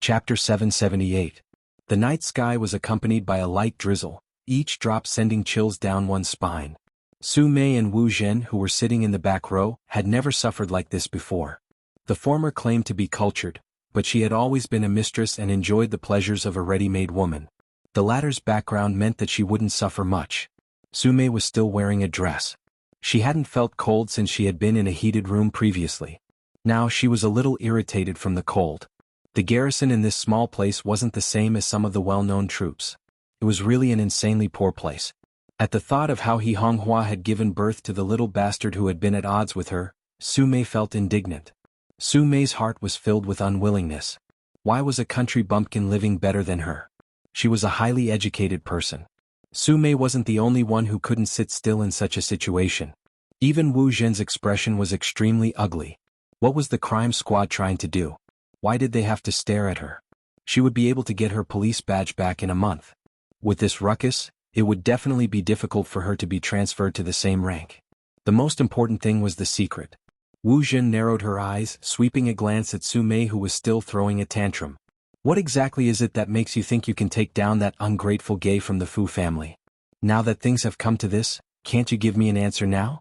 Chapter 778. The night sky was accompanied by a light drizzle, each drop sending chills down one's spine. Su Mei and Wu Zhen, who were sitting in the back row, had never suffered like this before. The former claimed to be cultured, but she had always been a mistress and enjoyed the pleasures of a ready-made woman. The latter's background meant that she wouldn't suffer much. Su Mei was still wearing a dress. She hadn't felt cold since she had been in a heated room previously. Now she was a little irritated from the cold. The garrison in this small place wasn't the same as some of the well-known troops. It was really an insanely poor place. At the thought of how xuanhuan had given birth to the little bastard who had been at odds with her, Su Mei felt indignant. Su Mei's heart was filled with unwillingness. Why was a country bumpkin living better than her? She was a highly educated person. Su Mei wasn't the only one who couldn't sit still in such a situation. Even Wu Zhen's expression was extremely ugly. What was the crime squad trying to do? Why did they have to stare at her? She would be able to get her police badge back in a month. With this ruckus, it would definitely be difficult for her to be transferred to the same rank. The most important thing was the secret. Wu Zhen narrowed her eyes, sweeping a glance at Su Mei, who was still throwing a tantrum. What exactly is it that makes you think you can take down that ungrateful gay from the Fu family? Now that things have come to this, can't you give me an answer now?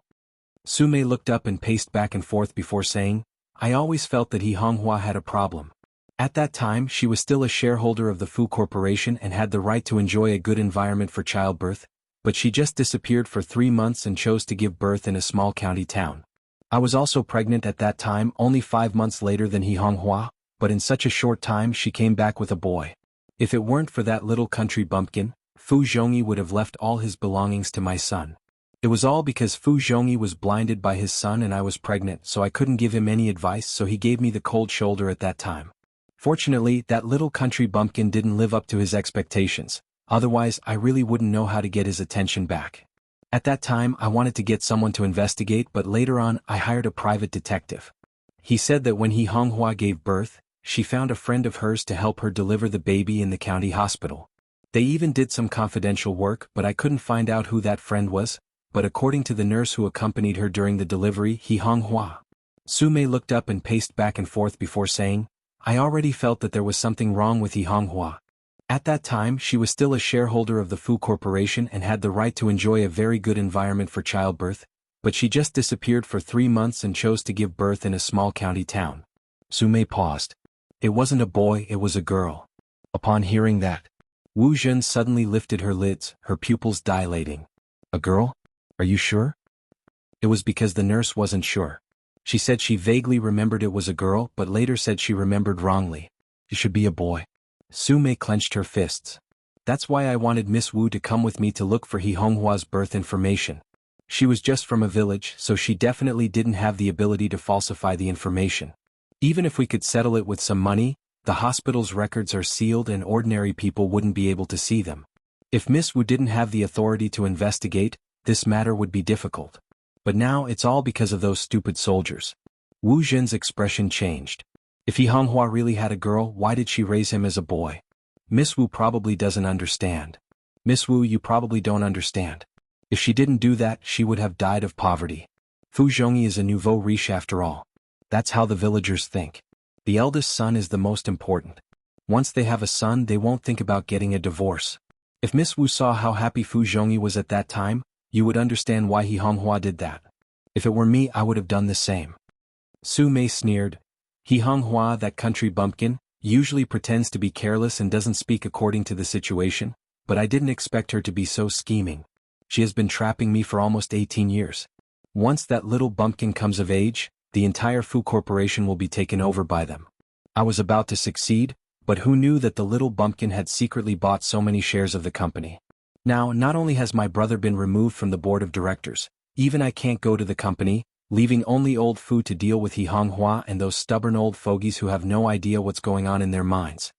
Su Mei looked up and paced back and forth before saying, I always felt that xuanhuan had a problem. At that time she was still a shareholder of the Fu Corporation and had the right to enjoy a good environment for childbirth, but she just disappeared for 3 months and chose to give birth in a small county town. I was also pregnant at that time, only 5 months later than xuanhuan, but in such a short time she came back with a boy. If it weren't for that little country bumpkin, Fu Zhongyi would have left all his belongings to my son. It was all because Fu Zhongyi was blinded by his son and I was pregnant, so I couldn't give him any advice, so he gave me the cold shoulder at that time. Fortunately, that little country bumpkin didn't live up to his expectations, otherwise I really wouldn't know how to get his attention back. At that time I wanted to get someone to investigate, but later on I hired a private detective. He said that when xuanhuan gave birth, she found a friend of hers to help her deliver the baby in the county hospital. They even did some confidential work, but I couldn't find out who that friend was. But according to the nurse who accompanied her during the delivery, xuanhuan. Su Mei looked up and paced back and forth before saying, I already felt that there was something wrong with xuanhuan. At that time she was still a shareholder of the Fu Corporation and had the right to enjoy a very good environment for childbirth, but she just disappeared for 3 months and chose to give birth in a small county town. Su Mei paused. It wasn't a boy, it was a girl. Upon hearing that, Wu Zhen suddenly lifted her lids, her pupils dilating. A girl? Are you sure? It was because the nurse wasn't sure. She said she vaguely remembered it was a girl, but later said she remembered wrongly. It should be a boy. Su Mei clenched her fists. That's why I wanted Miss Wu to come with me to look for xuanhuan's birth information. She was just from a village, so she definitely didn't have the ability to falsify the information. Even if we could settle it with some money, the hospital's records are sealed and ordinary people wouldn't be able to see them. If Miss Wu didn't have the authority to investigate, this matter would be difficult. But now it's all because of those stupid soldiers. Wu Zhen's expression changed. If xuanhuan really had a girl, why did she raise him as a boy? Miss Wu probably doesn't understand. Miss Wu, you probably don't understand. If she didn't do that, she would have died of poverty. Fu Zhongyi is a nouveau riche after all. That's how the villagers think. The eldest son is the most important. Once they have a son, they won't think about getting a divorce. If Miss Wu saw how happy Fu Zhongyi was at that time, you would understand why xuanhuan did that. If it were me, I would have done the same. Su Mei sneered. Xuanhuan, that country bumpkin, usually pretends to be careless and doesn't speak according to the situation, but I didn't expect her to be so scheming. She has been trapping me for almost 18 years. Once that little bumpkin comes of age, the entire Fu Corporation will be taken over by them. I was about to succeed, but who knew that the little bumpkin had secretly bought so many shares of the company? Now, not only has my brother been removed from the board of directors, even I can't go to the company, leaving only old Fu to deal with xuanhuan and those stubborn old fogies who have no idea what's going on in their minds.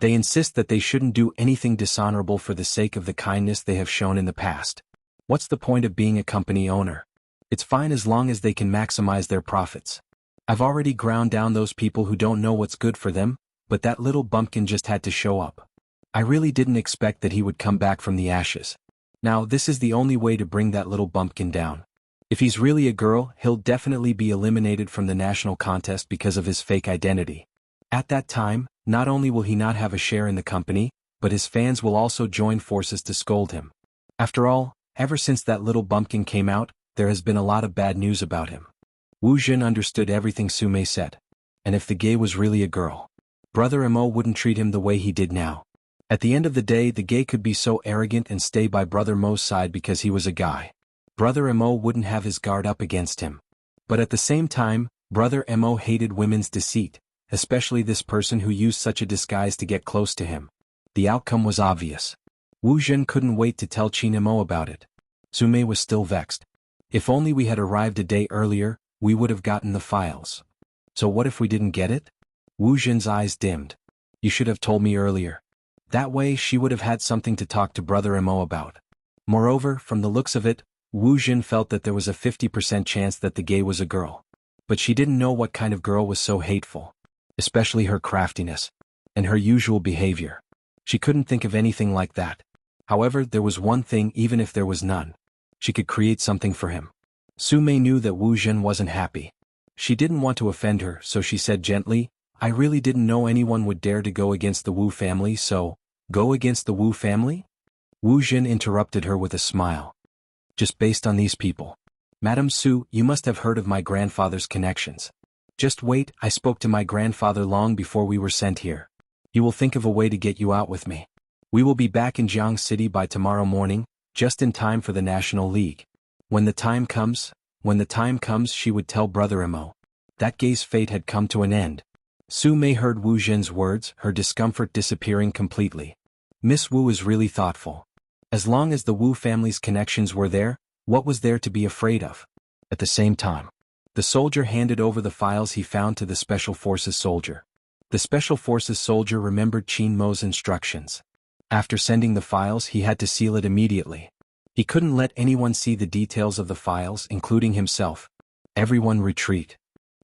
They insist that they shouldn't do anything dishonorable for the sake of the kindness they have shown in the past. What's the point of being a company owner? It's fine as long as they can maximize their profits. I've already ground down those people who don't know what's good for them, but that little bumpkin just had to show up. I really didn't expect that he would come back from the ashes. Now this is the only way to bring that little bumpkin down. If he's really a girl, he'll definitely be eliminated from the national contest because of his fake identity. At that time, Not only will he not have a share in the company, but his fans will also join forces to scold him. After all, ever since that little bumpkin came out, there has been a lot of bad news about him. Wu Zhen understood everything Sumei said. And if the gay was really a girl, Brother Mo wouldn't treat him the way he did now. At the end of the day, the gay could be so arrogant and stay by Brother Mo's side because he was a guy. Brother Mo wouldn't have his guard up against him. But at the same time, Brother Mo hated women's deceit, especially this person who used such a disguise to get close to him. The outcome was obvious. Wu Zhen couldn't wait to tell Qin Mo about it. Sumei was still vexed. If only we had arrived a day earlier, we would have gotten the files. So what if we didn't get it? Wu Zhen's eyes dimmed. You should have told me earlier. That way she would have had something to talk to Brother Mo about. Moreover, from the looks of it, Wu Zhen felt that there was a 50% chance that the gay was a girl. But she didn't know what kind of girl was so hateful. Especially her craftiness. And her usual behavior. She couldn't think of anything like that. However, there was one thing even if there was none. She could create something for him. Sumei knew that Wu Zhen wasn't happy. She didn't want to offend her, so she said gently, I really didn't know anyone would dare to go against the Wu family, so, go against the Wu family? Wu Zhen interrupted her with a smile. Just based on these people. Madam Su, you must have heard of my grandfather's connections. Just wait, I spoke to my grandfather long before we were sent here. He will think of a way to get you out with me. We will be back in Jianghu City by tomorrow morning, just in time for the National League. When the time comes, she would tell Brother Mo. That gay's fate had come to an end. Sumei heard Wu Zhen's words, her discomfort disappearing completely. Miss Wu is really thoughtful. As long as the Wu family's connections were there, what was there to be afraid of? At the same time, the soldier handed over the files he found to the Special Forces soldier. The Special Forces soldier remembered Qin Mo's instructions. After sending the files, he had to seal it immediately. He couldn't let anyone see the details of the files, including himself. Everyone retreat.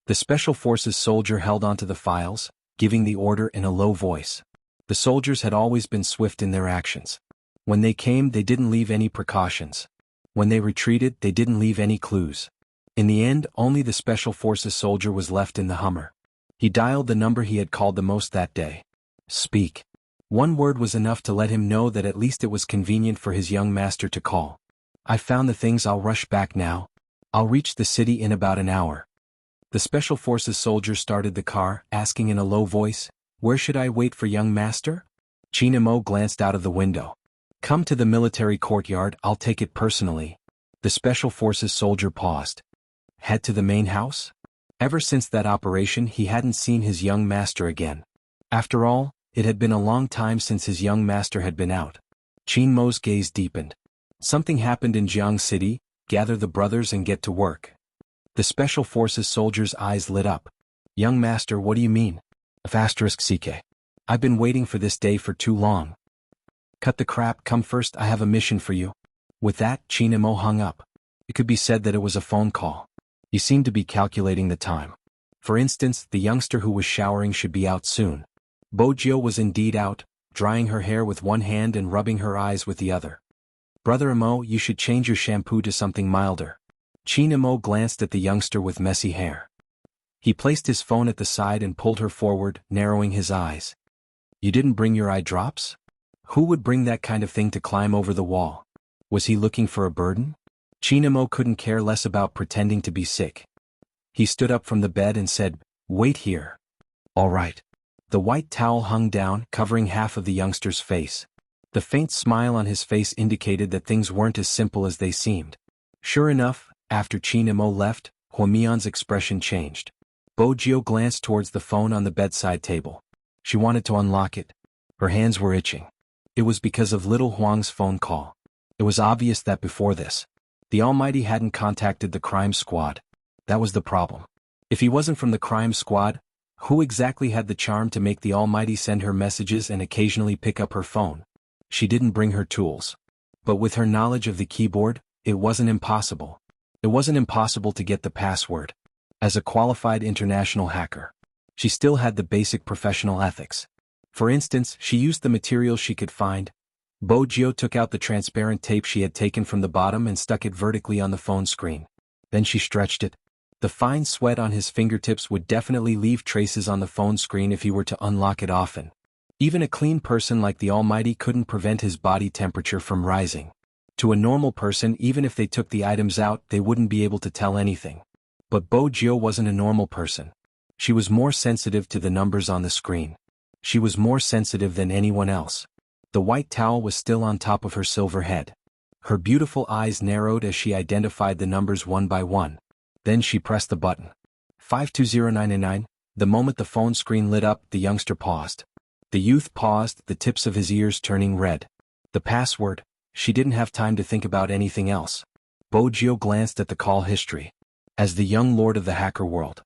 The Special Forces soldier held onto the files, giving the order in a low voice. The soldiers had always been swift in their actions. When they came, they didn't leave any precautions. When they retreated, they didn't leave any clues. In the end, only the Special Forces soldier was left in the Hummer. He dialed the number he had called the most that day. Speak. One word was enough to let him know that at least it was convenient for his young master to call. I found the things, I'll rush back now. I'll reach the city in about an hour. The Special Forces soldier started the car, asking in a low voice, Where should I wait for young master? Qin Mo glanced out of the window. Come to the military courtyard, I'll take it personally. The Special Forces soldier paused. Head to the main house? Ever since that operation he hadn't seen his young master again. After all, it had been a long time since his young master had been out. Qin Mo's gaze deepened. Something happened in Jianghu City, gather the brothers and get to work. The Special Forces soldier's eyes lit up. Young master, what do you mean? *CK. I've been waiting for this day for too long. Cut the crap, come first, I have a mission for you. With that, Qin Mo hung up. It could be said that it was a phone call. He seemed to be calculating the time. For instance, the youngster who was showering should be out soon. Bojio was indeed out, drying her hair with one hand and rubbing her eyes with the other. Brother Mo, you should change your shampoo to something milder. Qin Mo glanced at the youngster with messy hair. He placed his phone at the side and pulled her forward, narrowing his eyes. You didn't bring your eye drops? Who would bring that kind of thing to climb over the wall? Was he looking for a burden? Qin Mo couldn't care less about pretending to be sick. He stood up from the bed and said, Wait here. All right. The white towel hung down, covering half of the youngster's face. The faint smile on his face indicated that things weren't as simple as they seemed. Sure enough, after Qin Mo left, Huomian's expression changed. Bojio glanced towards the phone on the bedside table. She wanted to unlock it. Her hands were itching. It was because of little Huang's phone call. It was obvious that before this, the Almighty hadn't contacted the crime squad. That was the problem. If he wasn't from the crime squad, who exactly had the charm to make the Almighty send her messages and occasionally pick up her phone? She didn't bring her tools. But with her knowledge of the keyboard, it wasn't impossible. It wasn't impossible to get the password. As a qualified international hacker, she still had the basic professional ethics. For instance, she used the materials she could find. Bojio took out the transparent tape she had taken from the bottom and stuck it vertically on the phone screen. Then she stretched it. The fine sweat on his fingertips would definitely leave traces on the phone screen if he were to unlock it often. Even a clean person like the Almighty couldn't prevent his body temperature from rising. To a normal person, even if they took the items out, they wouldn't be able to tell anything. But Bo Jio wasn't a normal person. She was more sensitive to the numbers on the screen. She was more sensitive than anyone else. The white towel was still on top of her silver head. Her beautiful eyes narrowed as she identified the numbers one by one. Then she pressed the button. 520999. The moment the phone screen lit up, the youngster paused. The youth paused, the tips of his ears turning red. The password. She didn't have time to think about anything else. Bo Jio glanced at the call history. As the young lord of the hacker world,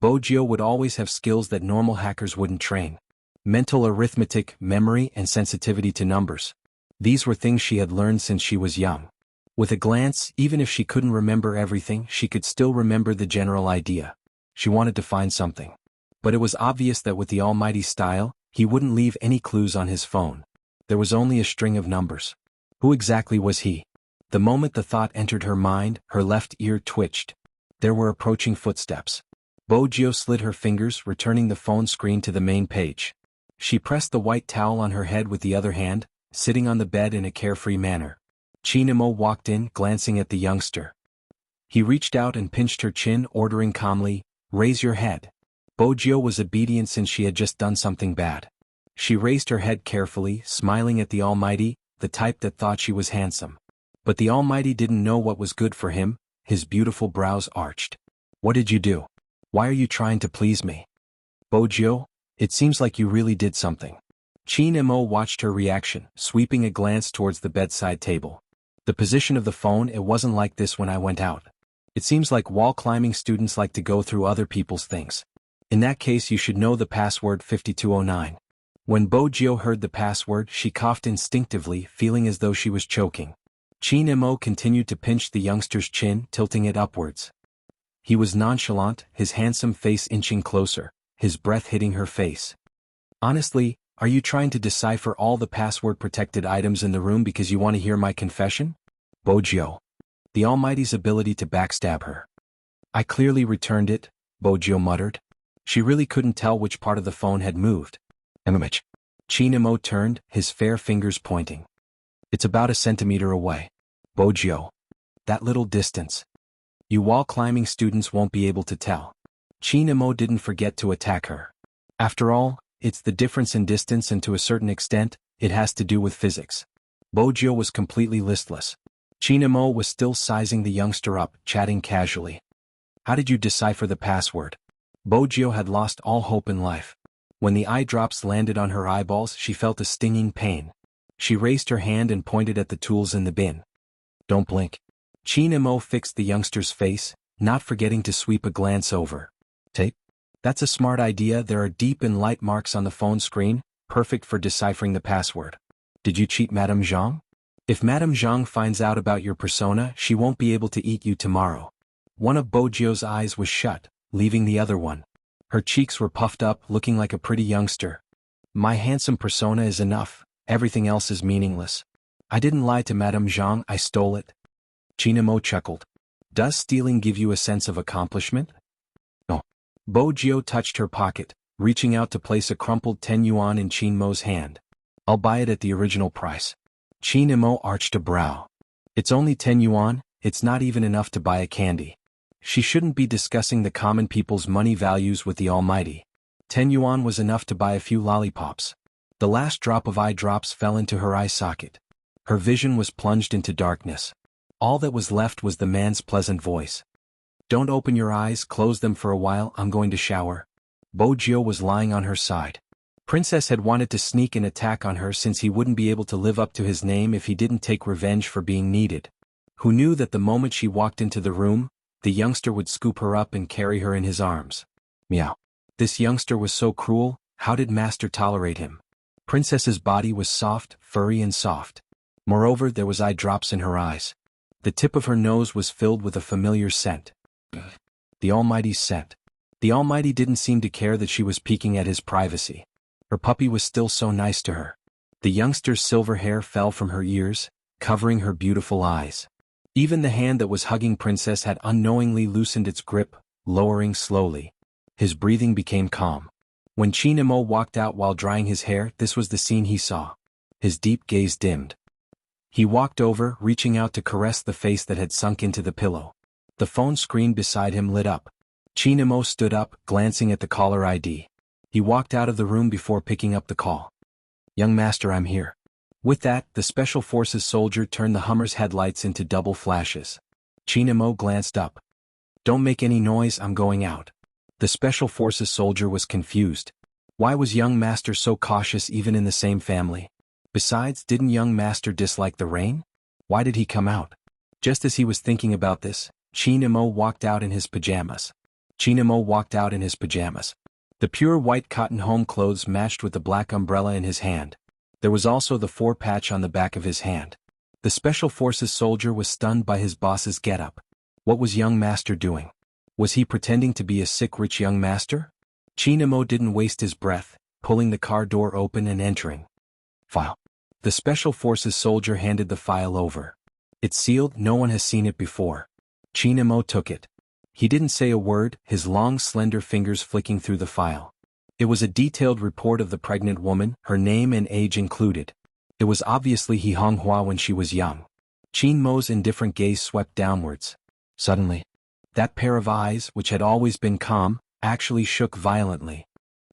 Bo Jio would always have skills that normal hackers wouldn't train. Mental arithmetic, memory, and sensitivity to numbers. These were things she had learned since she was young. With a glance, even if she couldn't remember everything, she could still remember the general idea. She wanted to find something. But it was obvious that with the Almighty's style, he wouldn't leave any clues on his phone. There was only a string of numbers. Who exactly was he? The moment the thought entered her mind, her left ear twitched. There were approaching footsteps. Bo Jio slid her fingers, returning the phone screen to the main page. She pressed the white towel on her head with the other hand, sitting on the bed in a carefree manner. Chinemo walked in, glancing at the youngster. He reached out and pinched her chin, ordering calmly, "Raise your head." Bo Jio was obedient since she had just done something bad. She raised her head carefully, smiling at the Almighty, the type that thought she was handsome. But the Almighty didn't know what was good for him. His beautiful brows arched. "What did you do? Why are you trying to please me?" "Bo Jio, it seems like you really did something." Chinemo watched her reaction, sweeping a glance towards the bedside table. "The position of the phone, it wasn't like this when I went out. It seems like wall-climbing students like to go through other people's things. In that case, you should know the password 5209. When Bo Jio heard the password, she coughed instinctively, feeling as though she was choking. Chinemo continued to pinch the youngster's chin, tilting it upwards. He was nonchalant, his handsome face inching closer, his breath hitting her face. "Honestly, are you trying to decipher all the password-protected items in the room because you want to hear my confession?" Bo Jio. The Almighty's ability to backstab her. "I clearly returned it," Bo Jio muttered. She really couldn't tell which part of the phone had moved. "Emimich." Chinemo turned, his fair fingers pointing. "It's about a centimeter away." Bo Jio. "That little distance. You wall-climbing students won't be able to tell." Chinemo didn't forget to attack her. After all, it's the difference in distance, and to a certain extent, it has to do with physics. Bo Jio was completely listless. Chinemo was still sizing the youngster up, chatting casually. "How did you decipher the password?" Bo Jio had lost all hope in life. When the eye drops landed on her eyeballs, she felt a stinging pain. She raised her hand and pointed at the tools in the bin. "Don't blink." Chinemo fixed the youngster's face, not forgetting to sweep a glance over. "Tape? That's a smart idea. There are deep and light marks on the phone screen, perfect for deciphering the password. Did you cheat Madame Zhang? If Madame Zhang finds out about your persona, she won't be able to eat you tomorrow." One of Bo Jio's eyes was shut, leaving the other one. Her cheeks were puffed up, looking like a pretty youngster. "My handsome persona is enough, everything else is meaningless. I didn't lie to Madame Zhang, I stole it." Chinemo chuckled. "Does stealing give you a sense of accomplishment?" "No." Bo Jio touched her pocket, reaching out to place a crumpled 10 yuan in Chinmo's hand. "I'll buy it at the original price." Chinemo arched a brow. "It's only 10 yuan, it's not even enough to buy a candy." She shouldn't be discussing the common people's money values with the Almighty. 10 yuan was enough to buy a few lollipops. The last drop of eye drops fell into her eye socket. Her vision was plunged into darkness. All that was left was the man's pleasant voice. "Don't open your eyes, close them for a while, I'm going to shower." Bo Jio was lying on her side. Princess had wanted to sneak an attack on her since he wouldn't be able to live up to his name if he didn't take revenge for being needed. Who knew that the moment she walked into the room, the youngster would scoop her up and carry her in his arms. Meow. This youngster was so cruel, how did Master tolerate him? Princess's body was soft, furry and soft. Moreover, there was eye drops in her eyes. The tip of her nose was filled with a familiar scent. The Almighty's scent. The Almighty didn't seem to care that she was peeking at his privacy. Her puppy was still so nice to her. The youngster's silver hair fell from her ears, covering her beautiful eyes. Even the hand that was hugging Princess had unknowingly loosened its grip, lowering slowly. His breathing became calm. When Qin walked out while drying his hair, this was the scene he saw. His deep gaze dimmed. He walked over, reaching out to caress the face that had sunk into the pillow. The phone screen beside him lit up. Qin stood up, glancing at the caller ID. He walked out of the room before picking up the call. "Young master, I'm here." With that, the Special Forces soldier turned the Hummer's headlights into double flashes. Qin glanced up. "Don't make any noise, I'm going out." The Special Forces soldier was confused. Why was young master so cautious even in the same family? Besides, didn't young master dislike the rain? Why did he come out? Just as he was thinking about this, Qin walked out in his pajamas. The pure white cotton home clothes matched with the black umbrella in his hand. There was also the 4 patch on the back of his hand. The Special Forces soldier was stunned by his boss's getup. What was young master doing? Was he pretending to be a sick rich young master? Qin didn't waste his breath, pulling the car door open and entering. "File." The Special Forces soldier handed the file over. "It's sealed, no one has seen it before." Qin took it. He didn't say a word, his long slender fingers flicking through the file. It was a detailed report of the pregnant woman, her name and age included. It was obviously xuanhuan when she was young. Qin's indifferent gaze swept downwards. Suddenly, that pair of eyes, which had always been calm, actually shook violently.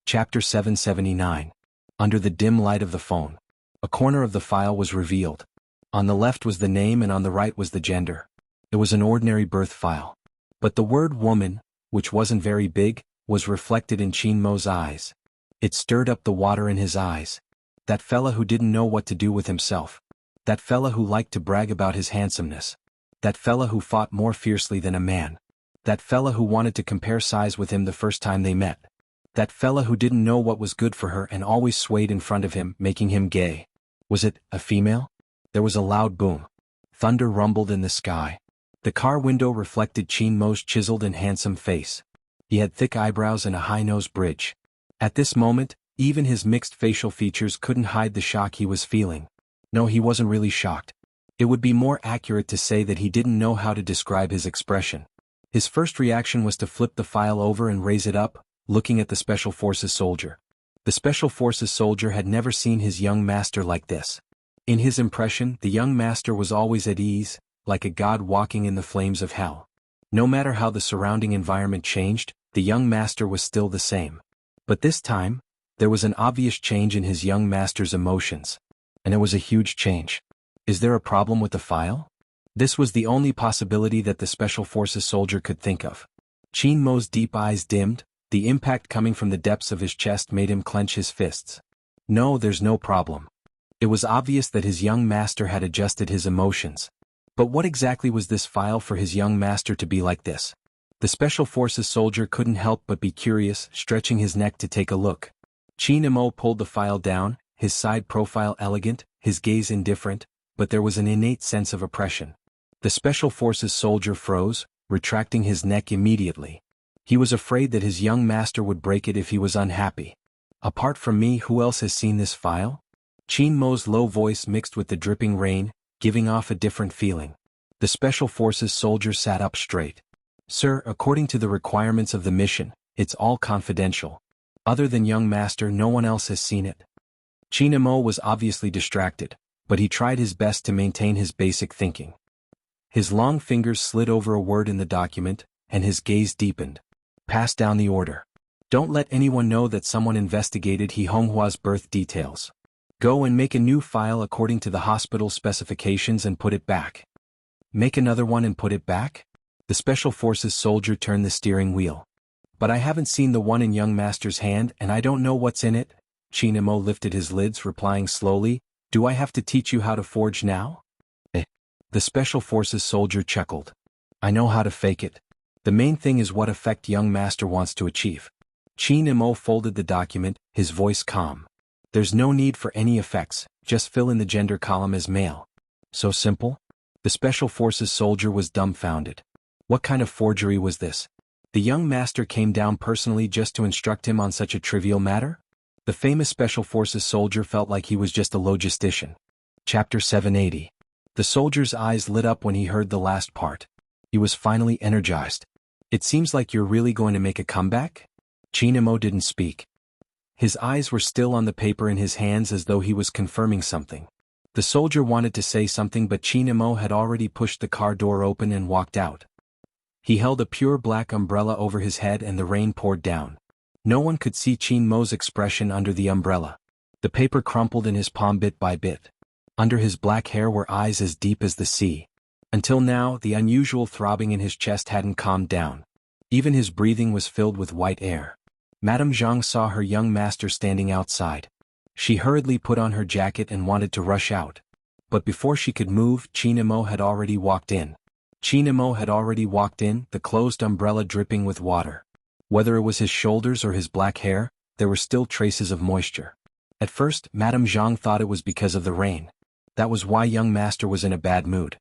Chapter 779. Under the dim light of the phone. A corner of the file was revealed. On the left was the name and on the right was the gender. It was an ordinary birth file. But the word woman, which wasn't very big, was reflected in Qin's eyes. It stirred up the water in his eyes. That fella who didn't know what to do with himself. That fella who liked to brag about his handsomeness. That fella who fought more fiercely than a man. That fella who wanted to compare size with him the first time they met. That fella who didn't know what was good for her and always swayed in front of him, making him gay. Was it a female? There was a loud boom. Thunder rumbled in the sky. The car window reflected Qin's chiseled and handsome face. He had thick eyebrows and a high-nose bridge. At this moment, even his mixed facial features couldn't hide the shock he was feeling. No, he wasn't really shocked. It would be more accurate to say that he didn't know how to describe his expression. His first reaction was to flip the file over and raise it up, looking at the Special Forces soldier. The Special Forces soldier had never seen his young master like this. In his impression, the young master was always at ease, like a god walking in the flames of hell. No matter how the surrounding environment changed, the young master was still the same. But this time, there was an obvious change in his young master's emotions. And it was a huge change. Is there a problem with the file? This was the only possibility that the Special Forces soldier could think of. Qin's deep eyes dimmed, the impact coming from the depths of his chest made him clench his fists. No, there's no problem. It was obvious that his young master had adjusted his emotions. But what exactly was this file for his young master to be like this? The Special Forces soldier couldn't help but be curious, stretching his neck to take a look. Qin pulled the file down, his side profile elegant, his gaze indifferent, but there was an innate sense of oppression. The Special Forces soldier froze, retracting his neck immediately. He was afraid that his young master would break it if he was unhappy. Apart from me, who else has seen this file? Qin's low voice mixed with the dripping rain, giving off a different feeling. The Special Forces soldier sat up straight. Sir, according to the requirements of the mission, it's all confidential. Other than young master, no one else has seen it. Qin was obviously distracted, but he tried his best to maintain his basic thinking. His long fingers slid over a word in the document, and his gaze deepened. Pass down the order. Don't let anyone know that someone investigated xuanhuan's birth details. Go and make a new file according to the hospital specifications and put it back. Make another one and put it back? The Special Forces soldier turned the steering wheel. But I haven't seen the one in young master's hand and I don't know what's in it. Qin lifted his lids, replying slowly, Do I have to teach you how to forge now? The Special Forces soldier chuckled. I know how to fake it. The main thing is what effect young master wants to achieve. Qin folded the document, his voice calm. There's no need for any effects, just fill in the gender column as male. So simple? The Special Forces soldier was dumbfounded. What kind of forgery was this? The young master came down personally just to instruct him on such a trivial matter? The famous Special Forces soldier felt like he was just a logistician. Chapter 780. The soldier's eyes lit up when he heard the last part. He was finally energized. It seems like you're really going to make a comeback? Chinamo didn't speak. His eyes were still on the paper in his hands as though he was confirming something. The soldier wanted to say something, but Chinamo had already pushed the car door open and walked out. He held a pure black umbrella over his head and the rain poured down. No one could see Chinmo's expression under the umbrella. The paper crumpled in his palm bit by bit. Under his black hair were eyes as deep as the sea. Until now, the unusual throbbing in his chest hadn't calmed down. Even his breathing was filled with white air. Madame Zhang saw her young master standing outside. She hurriedly put on her jacket and wanted to rush out. But before she could move, Chinamo had already walked in. The closed umbrella dripping with water. Whether it was his shoulders or his black hair, there were still traces of moisture. At first, Madame Zhang thought it was because of the rain. That was why young master was in a bad mood.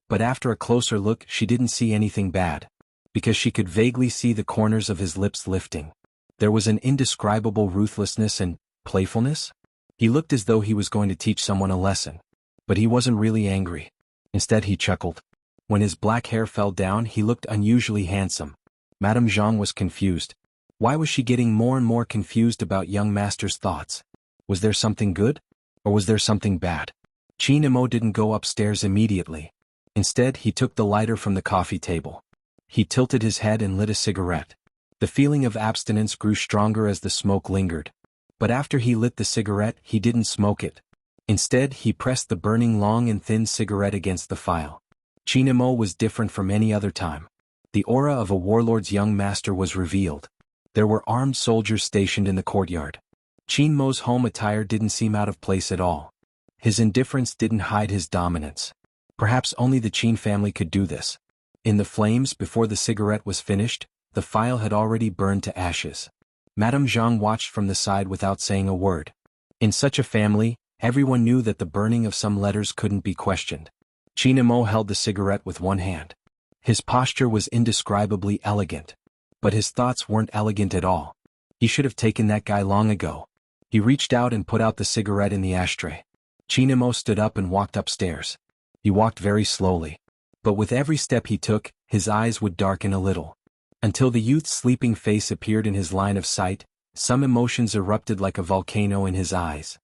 But after a closer look, she didn't see anything bad. Because she could vaguely see the corners of his lips lifting. There was an indescribable ruthlessness and playfulness. He looked as though he was going to teach someone a lesson. But he wasn't really angry. Instead he chuckled. When his black hair fell down, he looked unusually handsome. Madame Zhang was confused. Why was she getting more and more confused about young master's thoughts? Was there something good? Or was there something bad? Chinamo didn't go upstairs immediately. Instead, he took the lighter from the coffee table. He tilted his head and lit a cigarette. The feeling of abstinence grew stronger as the smoke lingered. But after he lit the cigarette, he didn't smoke it. Instead, he pressed the burning long and thin cigarette against the file. Chinamo was different from any other time. The aura of a warlord's young master was revealed. There were armed soldiers stationed in the courtyard. Chinmo's home attire didn't seem out of place at all. His indifference didn't hide his dominance. Perhaps only the Qin family could do this. In the flames, before the cigarette was finished, the file had already burned to ashes. Madame Zhang watched from the side without saying a word. In such a family, everyone knew that the burning of some letters couldn't be questioned. Chinamo held the cigarette with one hand. His posture was indescribably elegant. But his thoughts weren't elegant at all. He should have taken that guy long ago. He reached out and put out the cigarette in the ashtray. Chinamo stood up and walked upstairs. He walked very slowly. But with every step he took, his eyes would darken a little. Until the youth's sleeping face appeared in his line of sight, some emotions erupted like a volcano in his eyes.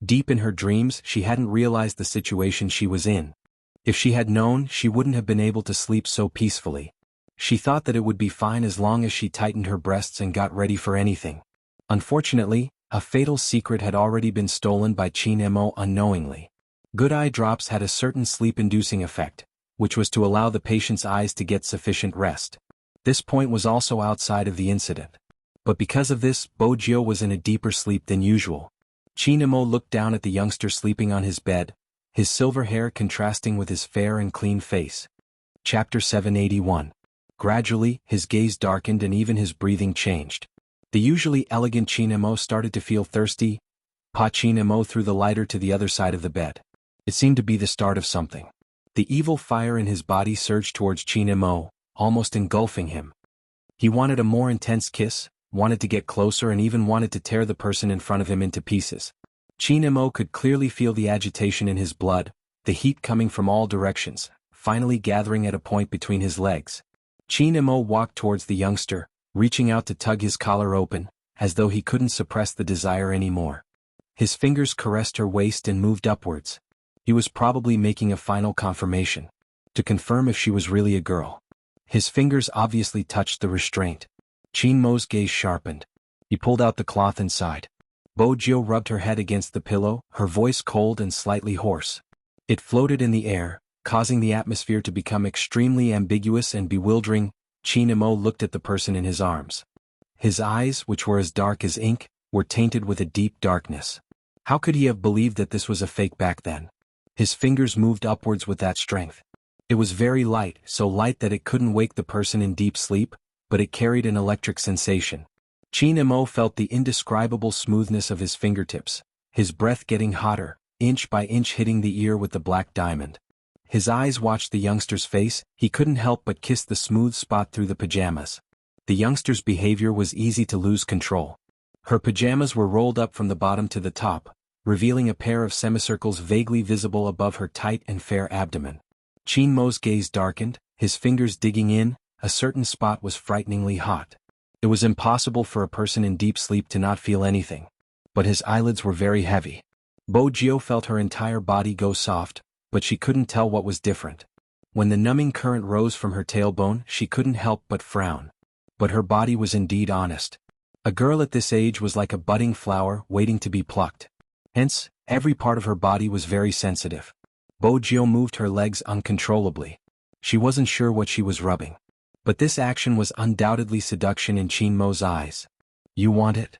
Deep in her dreams, she hadn't realized the situation she was in. If she had known, she wouldn't have been able to sleep so peacefully. She thought that it would be fine as long as she tightened her breasts and got ready for anything. Unfortunately, a fatal secret had already been stolen by Chinamo unknowingly. Good eye drops had a certain sleep-inducing effect, which was to allow the patient's eyes to get sufficient rest. This point was also outside of the incident. But because of this, Bojio was in a deeper sleep than usual. Chinamo looked down at the youngster sleeping on his bed, his silver hair contrasting with his fair and clean face. Chapter 781. Gradually, his gaze darkened and even his breathing changed. The usually elegant Chinamo started to feel thirsty. Chinamo threw the lighter to the other side of the bed. It seemed to be the start of something. The evil fire in his body surged towards Chinamo, almost engulfing him. He wanted a more intense kiss, wanted to get closer, and even wanted to tear the person in front of him into pieces. Chinamo could clearly feel the agitation in his blood, the heat coming from all directions, finally gathering at a point between his legs. Chinamo walked towards the youngster, reaching out to tug his collar open, as though he couldn't suppress the desire anymore. His fingers caressed her waist and moved upwards. He was probably making a final confirmation, to confirm if she was really a girl. His fingers obviously touched the restraint. Chinmo's gaze sharpened. He pulled out the cloth inside. Bojio rubbed her head against the pillow, her voice cold and slightly hoarse. It floated in the air, causing the atmosphere to become extremely ambiguous and bewildering. Chinamo looked at the person in his arms. His eyes, which were as dark as ink, were tainted with a deep darkness. How could he have believed that this was a fake back then? His fingers moved upwards with that strength. It was very light, so light that it couldn't wake the person in deep sleep, but it carried an electric sensation. Chinamo felt the indescribable smoothness of his fingertips, his breath getting hotter, inch by inch hitting the ear with the black diamond. His eyes watched the youngster's face. He couldn't help but kiss the smooth spot through the pajamas. The youngster's behavior was easy to lose control. Her pajamas were rolled up from the bottom to the top, revealing a pair of semicircles vaguely visible above her tight and fair abdomen. Chinmo's gaze darkened, his fingers digging in, a certain spot was frighteningly hot. It was impossible for a person in deep sleep to not feel anything. But his eyelids were very heavy. Bojio felt her entire body go soft, but she couldn't tell what was different. When the numbing current rose from her tailbone, she couldn't help but frown. But her body was indeed honest. A girl at this age was like a budding flower waiting to be plucked. Hence, every part of her body was very sensitive. Bojio moved her legs uncontrollably. She wasn't sure what she was rubbing. But this action was undoubtedly seduction in Qinmo's eyes. You want it?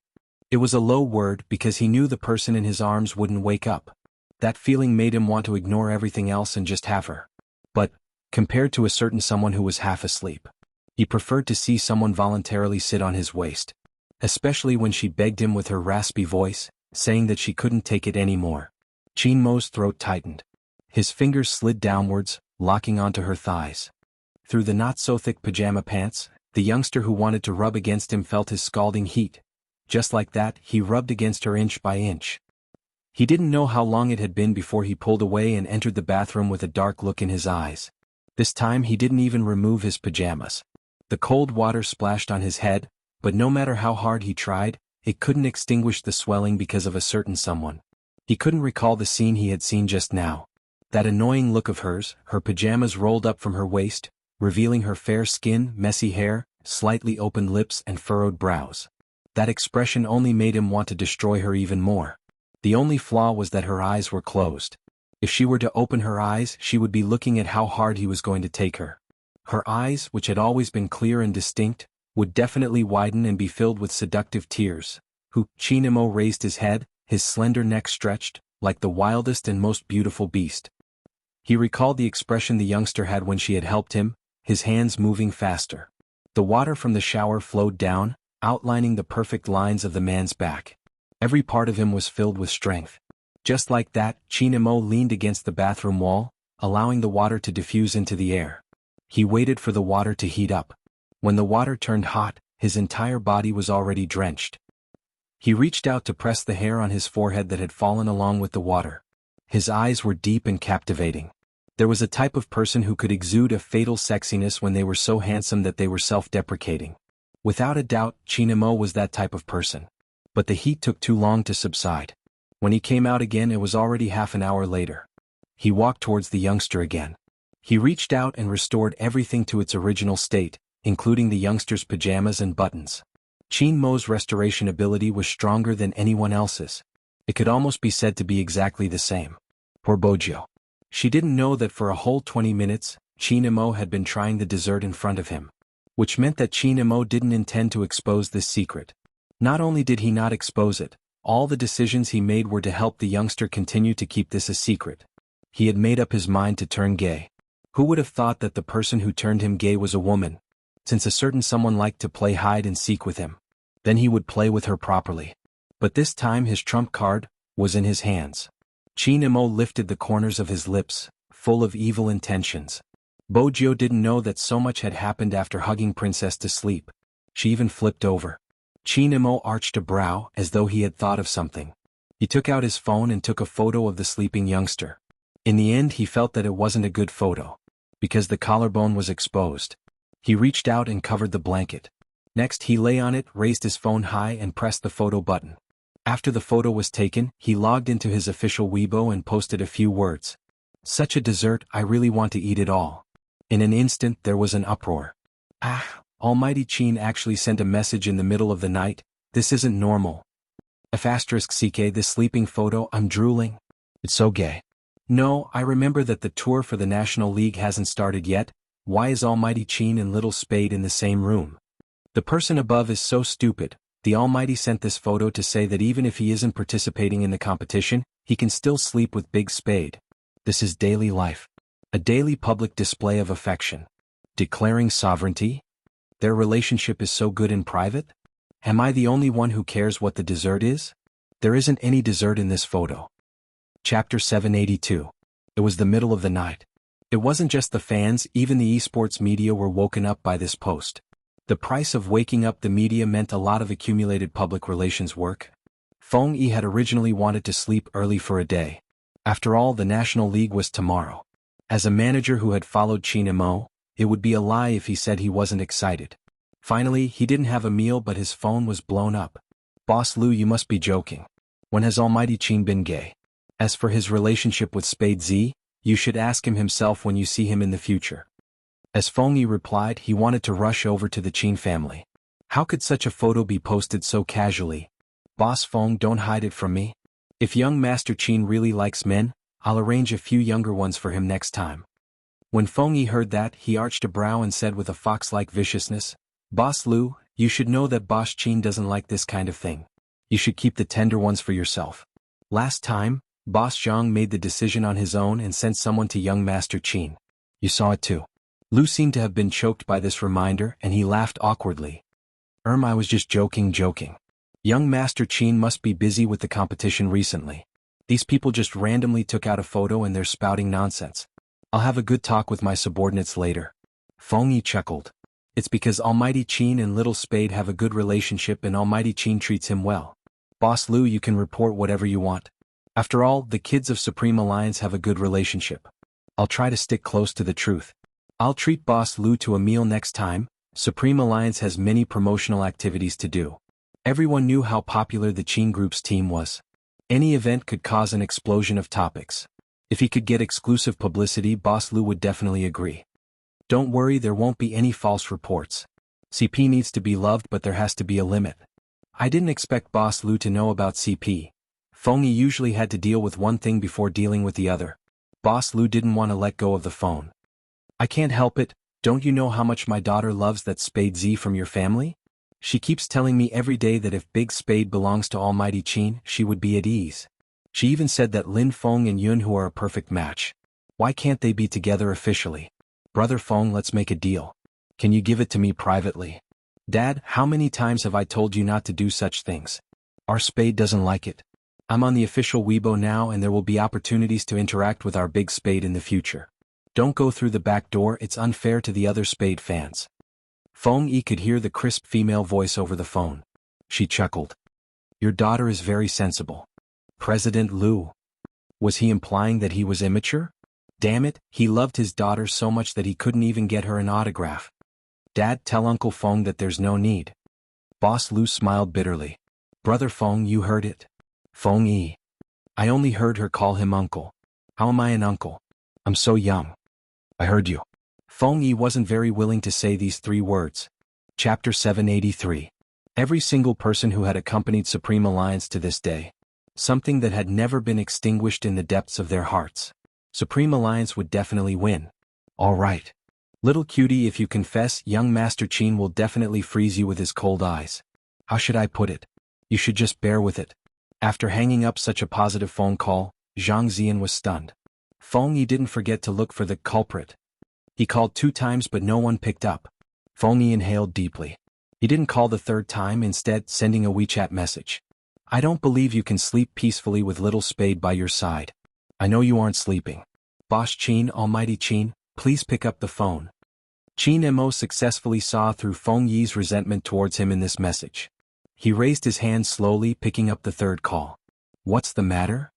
It was a low word because he knew the person in his arms wouldn't wake up. That feeling made him want to ignore everything else and just have her. But, compared to a certain someone who was half asleep, he preferred to see someone voluntarily sit on his waist. Especially when she begged him with her raspy voice, saying that she couldn't take it anymore. Qinmo's throat tightened. His fingers slid downwards, locking onto her thighs. Through the not-so-thick pajama pants, the youngster who wanted to rub against him felt his scalding heat. Just like that, he rubbed against her inch by inch. He didn't know how long it had been before he pulled away and entered the bathroom with a dark look in his eyes. This time he didn't even remove his pajamas. The cold water splashed on his head, but no matter how hard he tried, it couldn't extinguish the swelling because of a certain someone. He couldn't recall the scene he had seen just now. That annoying look of hers, her pajamas rolled up from her waist, revealing her fair skin, messy hair, slightly opened lips and furrowed brows. That expression only made him want to destroy her even more. The only flaw was that her eyes were closed. If she were to open her eyes, she would be looking at how hard he was going to take her. Her eyes, which had always been clear and distinct, would definitely widen and be filled with seductive tears. Qinmo raised his head, his slender neck stretched, like the wildest and most beautiful beast. He recalled the expression the youngster had when she had helped him, his hands moving faster. The water from the shower flowed down, outlining the perfect lines of the man's back. Every part of him was filled with strength. Just like that, Qinmo leaned against the bathroom wall, allowing the water to diffuse into the air. He waited for the water to heat up. When the water turned hot, his entire body was already drenched. He reached out to press the hair on his forehead that had fallen along with the water. His eyes were deep and captivating. There was a type of person who could exude a fatal sexiness when they were so handsome that they were self-deprecating. Without a doubt, Qinmo was that type of person. But the heat took too long to subside. When he came out again, it was already half an hour later. He walked towards the youngster again. He reached out and restored everything to its original state, including the youngster's pajamas and buttons. Qinmo's restoration ability was stronger than anyone else's. It could almost be said to be exactly the same. Poor Bojio. She didn't know that for a whole 20 minutes, Qinmo had been trying the dessert in front of him. Which meant that Qinmo didn't intend to expose this secret. Not only did he not expose it, all the decisions he made were to help the youngster continue to keep this a secret. He had made up his mind to turn gay. Who would have thought that the person who turned him gay was a woman? Since a certain someone liked to play hide and seek with him. Then he would play with her properly. But this time his trump card was in his hands. Qinmo lifted the corners of his lips, full of evil intentions. Bojio didn't know that so much had happened after hugging Princess to sleep. She even flipped over. Qinmo arched a brow as though he had thought of something. He took out his phone and took a photo of the sleeping youngster. In the end he felt that it wasn't a good photo. Because the collarbone was exposed. He reached out and covered the blanket. Next he lay on it, raised his phone high and pressed the photo button. After the photo was taken, he logged into his official Weibo and posted a few words. Such a dessert, I really want to eat it all. In an instant there was an uproar. Almighty Qin actually sent a message in the middle of the night. This isn't normal. *CK this sleeping photo, I'm drooling. It's so gay. No, I remember that the tour for the National League hasn't started yet. Why is Almighty Qin and Little Spade in the same room? The person above is so stupid. The Almighty sent this photo to say that even if he isn't participating in the competition, he can still sleep with Big Spade. This is daily life. A daily public display of affection. Declaring sovereignty? Their relationship is so good in private? Am I the only one who cares what the dessert is? There isn't any dessert in this photo. Chapter 782. It was the middle of the night. It wasn't just the fans, even the esports media were woken up by this post. The price of waking up the media meant a lot of accumulated public relations work. Feng Yi had originally wanted to sleep early for a day. After all, the National League was tomorrow. As a manager who had followed Qinmo, It would be a lie if he said he wasn't excited. Finally, he didn't have a meal but his phone was blown up. Boss Lu, you must be joking. When has Almighty Qin been gay? As for his relationship with Spade Z, you should ask him himself when you see him in the future. As Feng Yi replied, he wanted to rush over to the Qin family. How could such a photo be posted so casually? Boss Feng, don't hide it from me. If young Master Qin really likes men, I'll arrange a few younger ones for him next time. When Feng Yi heard that, he arched a brow and said with a fox-like viciousness, Boss Lu, you should know that Boss Qin doesn't like this kind of thing. You should keep the tender ones for yourself. Last time, Boss Zhang made the decision on his own and sent someone to young Master Qin. You saw it too. Lu seemed to have been choked by this reminder and he laughed awkwardly. I was just joking. Young Master Qin must be busy with the competition recently. These people just randomly took out a photo and they're spouting nonsense. I'll have a good talk with my subordinates later. Feng Yi chuckled. It's because Almighty Qin and Little Spade have a good relationship and Almighty Qin treats him well. Boss Lu, you can report whatever you want. After all, the kids of Supreme Alliance have a good relationship. I'll try to stick close to the truth. I'll treat Boss Lu to a meal next time. Supreme Alliance has many promotional activities to do. Everyone knew how popular the Qin group's team was. Any event could cause an explosion of topics. If he could get exclusive publicity, Boss Lu would definitely agree. Don't worry, there won't be any false reports. CP needs to be loved but there has to be a limit. I didn't expect Boss Lu to know about CP. Feng Yi usually had to deal with one thing before dealing with the other. Boss Lu didn't want to let go of the phone. I can't help it, don't you know how much my daughter loves that Spade Z from your family? She keeps telling me every day that if Big Spade belongs to Almighty Qin, she would be at ease. She even said that Lin Feng and Xuanhuan are a perfect match. Why can't they be together officially? Brother Feng, let's make a deal. Can you give it to me privately? Dad, how many times have I told you not to do such things? Our Spade doesn't like it. I'm on the official Weibo now and there will be opportunities to interact with our Big Spade in the future. Don't go through the back door, it's unfair to the other Spade fans. Feng Yi could hear the crisp female voice over the phone. She chuckled. Your daughter is very sensible. President Lu. Was he implying that he was immature? Damn it, he loved his daughter so much that he couldn't even get her an autograph. Dad, tell Uncle Feng that there's no need. Boss Lu smiled bitterly. Brother Feng, you heard it. Feng Yi. I only heard her call him uncle. How am I an uncle? I'm so young. I heard you. Feng Yi wasn't very willing to say these 3 words. Chapter 783. Every single person who had accompanied Supreme Alliance to this day. Something that had never been extinguished in the depths of their hearts. Supreme Alliance would definitely win. All right. Little cutie, if you confess, young Master Qin will definitely freeze you with his cold eyes. How should I put it? You should just bear with it. After hanging up such a positive phone call, Zhang Zian was stunned. Feng Yi didn't forget to look for the culprit. He called 2 times but no one picked up. Feng Yi inhaled deeply. He didn't call the 3rd time, instead sending a WeChat message. I don't believe you can sleep peacefully with Little Spade by your side. I know you aren't sleeping. Boss Qin, Almighty Qin, please pick up the phone. Qin Mo successfully saw through Feng Yi's resentment towards him in this message. He raised his hand slowly, picking up the 3rd call. What's the matter?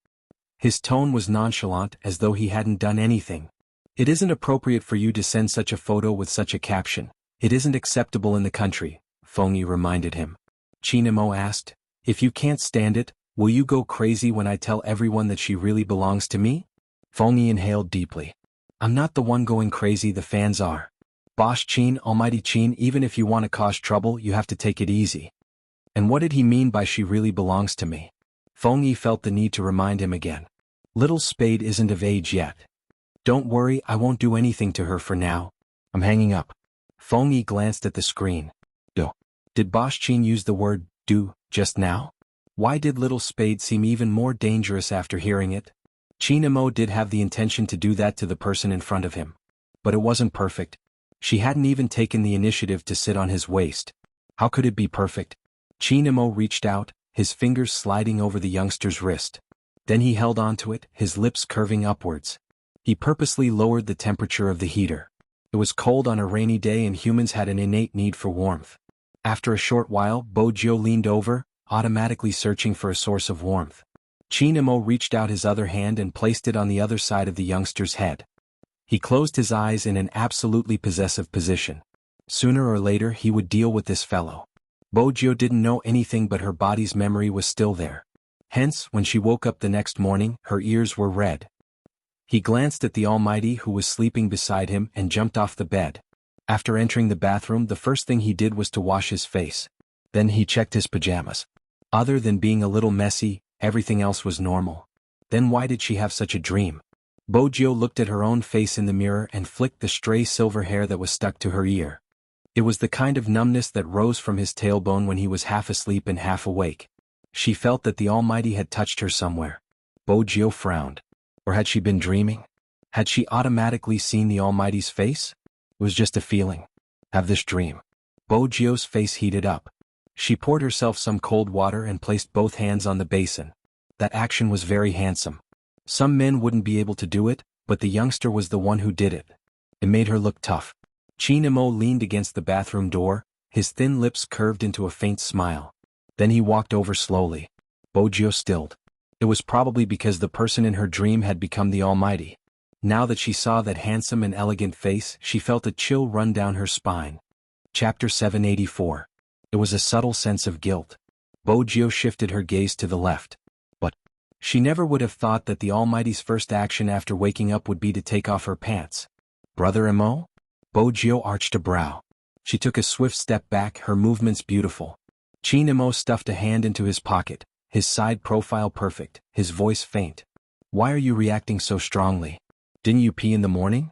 His tone was nonchalant, as though he hadn't done anything. It isn't appropriate for you to send such a photo with such a caption. It isn't acceptable in the country, Feng Yi reminded him. Qin Mo asked, if you can't stand it, will you go crazy when I tell everyone that she really belongs to me? Feng Yi inhaled deeply. I'm not the one going crazy, the fans are. Boss Qin, Almighty Qin, even if you want to cause trouble, you have to take it easy. And what did he mean by she really belongs to me? Feng Yi felt the need to remind him again. Little Spade isn't of age yet. Don't worry, I won't do anything to her for now. I'm hanging up. Feng Yi glanced at the screen. Did Boss Qin use the word do just now? Why did Little Spade seem even more dangerous after hearing it? Qin Mo did have the intention to do that to the person in front of him. But it wasn't perfect. She hadn't even taken the initiative to sit on his waist. How could it be perfect? Qin Mo reached out, his fingers sliding over the youngster's wrist. Then he held onto it, his lips curving upwards. He purposely lowered the temperature of the heater. It was cold on a rainy day and humans had an innate need for warmth. After a short while, Bo Jiu leaned over, automatically searching for a source of warmth. Qin Mo reached out his other hand and placed it on the other side of the youngster's head. He closed his eyes in an absolutely possessive position. Sooner or later he would deal with this fellow. Bojio didn't know anything, but her body's memory was still there. Hence, when she woke up the next morning, her ears were red. He glanced at the Almighty who was sleeping beside him and jumped off the bed. After entering the bathroom, the first thing he did was to wash his face. Then he checked his pajamas. Other than being a little messy, everything else was normal. Then why did she have such a dream? Bojio looked at her own face in the mirror and flicked the stray silver hair that was stuck to her ear. It was the kind of numbness that rose from his tailbone when he was half asleep and half awake. She felt that the Almighty had touched her somewhere. Bojio frowned. Or had she been dreaming? Had she automatically seen the Almighty's face? It was just a feeling. Have this dream. Bojio's face heated up. She poured herself some cold water and placed both hands on the basin. That action was very handsome. Some men wouldn't be able to do it, but the youngster was the one who did it. It made her look tough. Chinemo leaned against the bathroom door, his thin lips curved into a faint smile. Then he walked over slowly. Bojio stilled. It was probably because the person in her dream had become the Almighty. Now that she saw that handsome and elegant face, she felt a chill run down her spine. Chapter 784. It was a subtle sense of guilt. Bojio shifted her gaze to the left. But she never would have thought that the Almighty's first action after waking up would be to take off her pants. Brother Mo? Bojio arched a brow. She took a swift step back, her movements beautiful. Chinemo stuffed a hand into his pocket, his side profile perfect, his voice faint. Why are you reacting so strongly? Didn't you pee in the morning?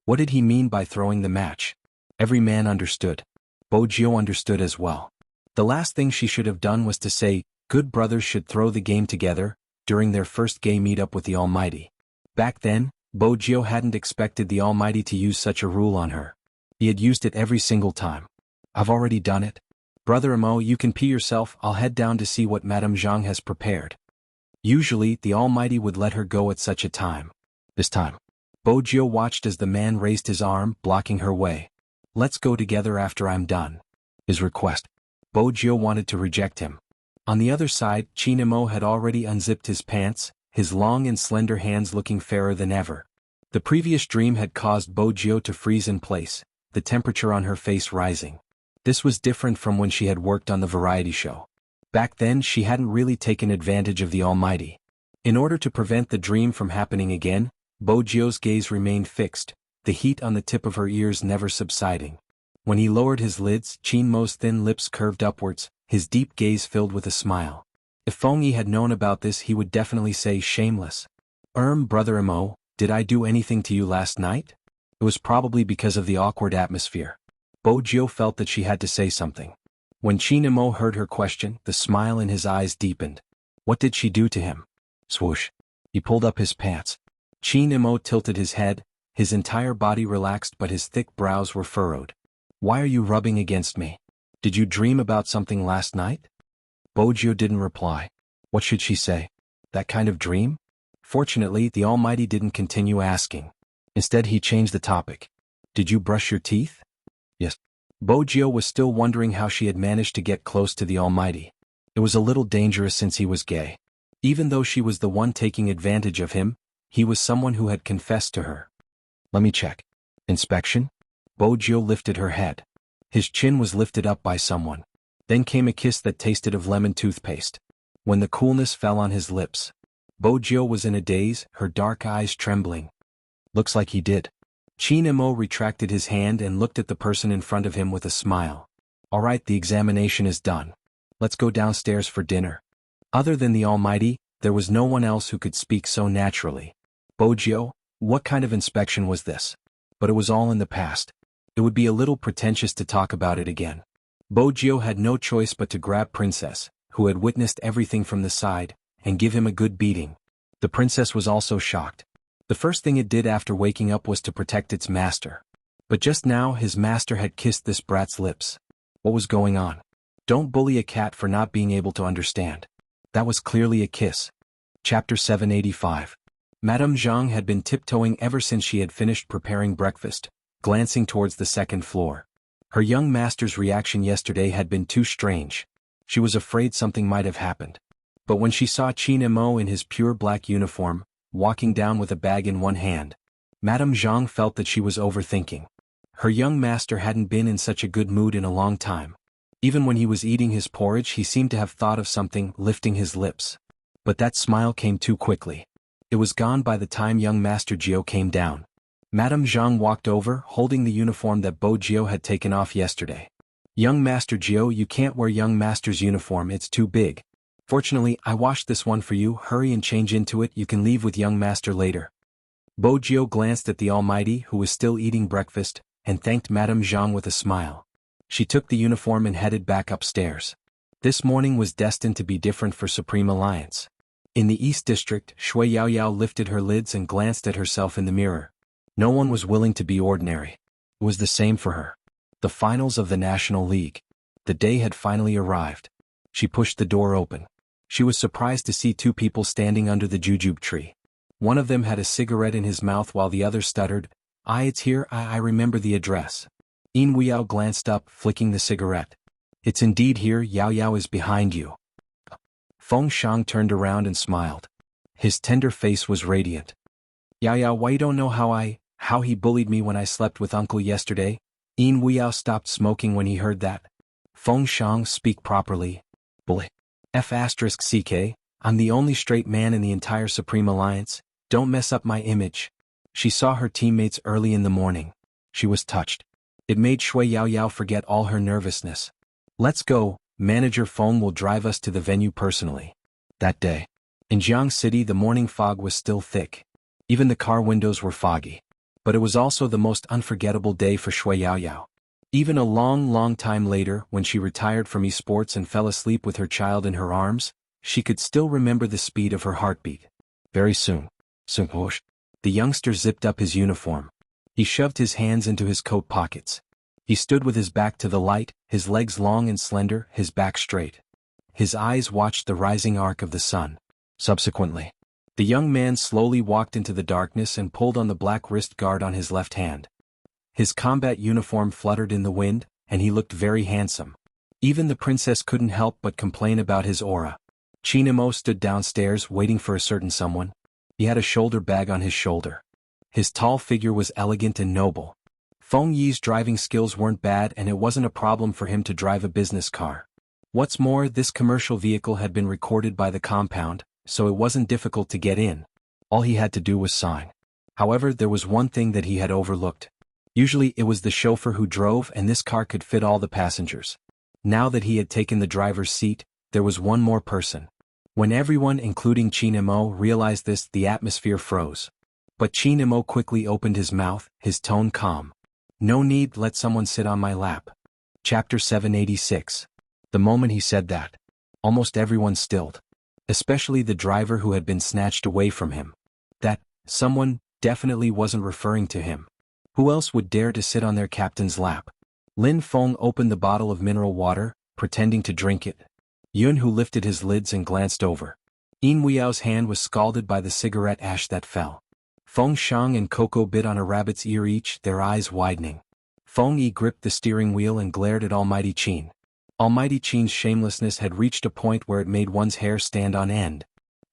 What did he mean by throwing the match? Every man understood. Bojio understood as well. The last thing she should have done was to say, good brothers should throw the game together, during their first gay meetup with the Almighty. Back then, Bojio hadn't expected the Almighty to use such a rule on her. He had used it every single time. I've already done it. Brother Amo, you can pee yourself, I'll head down to see what Madame Zhang has prepared. Usually, the Almighty would let her go at such a time. This time, Bojio watched as the man raised his arm, blocking her way. Let's go together after I'm done. His request. Bojio wanted to reject him. On the other side, Chinemo had already unzipped his pants, his long and slender hands looking fairer than ever. The previous dream had caused Bojio to freeze in place, the temperature on her face rising. This was different from when she had worked on the variety show. Back then she hadn't really taken advantage of the Almighty. In order to prevent the dream from happening again, Bojio's gaze remained fixed, the heat on the tip of her ears never subsiding. When he lowered his lids, Chinmo's thin lips curved upwards, his deep gaze filled with a smile. If Fengyi had known about this, he would definitely say shameless. Brother Amo, did I do anything to you last night? It was probably because of the awkward atmosphere. Bojio felt that she had to say something. When Chinemo heard her question, the smile in his eyes deepened. What did she do to him? Swoosh. He pulled up his pants. Chinemo tilted his head, his entire body relaxed but his thick brows were furrowed. Why are you rubbing against me? Did you dream about something last night? Bojio didn't reply. What should she say? That kind of dream? Fortunately, the Almighty didn't continue asking. Instead, he changed the topic. Did you brush your teeth? Yes. Bojio was still wondering how she had managed to get close to the Almighty. It was a little dangerous since he was gay. Even though she was the one taking advantage of him, he was someone who had confessed to her. Let me check. Inspection? Bojio lifted her head. His chin was lifted up by someone. Then came a kiss that tasted of lemon toothpaste. When the coolness fell on his lips, Bojio was in a daze, her dark eyes trembling. Looks like he did. Chinemo retracted his hand and looked at the person in front of him with a smile. All right, the examination is done. Let's go downstairs for dinner. Other than the Almighty, there was no one else who could speak so naturally. Bojio, what kind of inspection was this? But it was all in the past. It would be a little pretentious to talk about it again. Bojio had no choice but to grab Princess, who had witnessed everything from the side, and give him a good beating. The princess was also shocked. The first thing it did after waking up was to protect its master. But just now his master had kissed this brat's lips. What was going on? Don't bully a cat for not being able to understand. That was clearly a kiss. Chapter 785. Madame Zhang had been tiptoeing ever since she had finished preparing breakfast, glancing towards the second floor. Her young master's reaction yesterday had been too strange. She was afraid something might have happened. But when she saw Chinemo in his pure black uniform, walking down with a bag in one hand, Madame Zhang felt that she was overthinking. Her young master hadn't been in such a good mood in a long time. Even when he was eating his porridge he seemed to have thought of something, lifting his lips. But that smile came too quickly. It was gone by the time young Master Jiao came down. Madame Zhang walked over, holding the uniform that Bo Jiao had taken off yesterday. Young Master Jiao, you can't wear young master's uniform, it's too big. Fortunately, I washed this one for you, hurry and change into it, you can leave with young master later. Bo Jiao glanced at the Almighty, who was still eating breakfast, and thanked Madame Zhang with a smile. She took the uniform and headed back upstairs. This morning was destined to be different for Supreme Alliance. In the East District, Shui Yaoyao lifted her lids and glanced at herself in the mirror. No one was willing to be ordinary. It was the same for her. The finals of the National League. The day had finally arrived. She pushed the door open. She was surprised to see two people standing under the jujube tree. One of them had a cigarette in his mouth while the other stuttered, It's here, I remember the address. Yin Weiyao glanced up, flicking the cigarette. It's indeed here, Yao Yao is behind you. Feng Shang turned around and smiled. His tender face was radiant. Yao Yao, why you don't know how he bullied me when I slept with uncle yesterday? Yin Weiyao stopped smoking when he heard that. Feng Shang, speak properly. Bully. F***ck, I'm the only straight man in the entire Supreme Alliance, don't mess up my image. She saw her teammates early in the morning. She was touched. It made Shui Yaoyao forget all her nervousness. Let's go, Manager Feng will drive us to the venue personally. That day. In Jianghu City the morning fog was still thick. Even the car windows were foggy. But it was also the most unforgettable day for Shui Yaoyao. Even a long time later, when she retired from esports and fell asleep with her child in her arms, she could still remember the speed of her heartbeat. Very soon. The youngster zipped up his uniform. He shoved his hands into his coat pockets. He stood with his back to the light, his legs long and slender, his back straight. His eyes watched the rising arc of the sun. Subsequently, the young man slowly walked into the darkness and pulled on the black wrist guard on his left hand. His combat uniform fluttered in the wind, and he looked very handsome. Even the princess couldn't help but complain about his aura. Chinemo stood downstairs waiting for a certain someone. He had a shoulder bag on his shoulder. His tall figure was elegant and noble. Feng Yi's driving skills weren't bad and it wasn't a problem for him to drive a business car. What's more, this commercial vehicle had been recorded by the compound, so it wasn't difficult to get in. All he had to do was sign. However, there was one thing that he had overlooked. Usually it was the chauffeur who drove and this car could fit all the passengers. Now that he had taken the driver's seat, there was one more person. When everyone, including Chinemo, realized this, the atmosphere froze. But Chinemo quickly opened his mouth, his tone calm. No need, let someone sit on my lap. Chapter 786. The moment he said that, almost everyone stilled. Especially the driver who had been snatched away from him. That someone definitely wasn't referring to him. Who else would dare to sit on their captain's lap? Lin Feng opened the bottle of mineral water, pretending to drink it. Yunhu lifted his lids and glanced over. Yin Weyao's hand was scalded by the cigarette ash that fell. Feng Shang and Coco bit on a rabbit's ear each, their eyes widening. Feng Yi gripped the steering wheel and glared at Almighty Qin. Almighty Qin's shamelessness had reached a point where it made one's hair stand on end.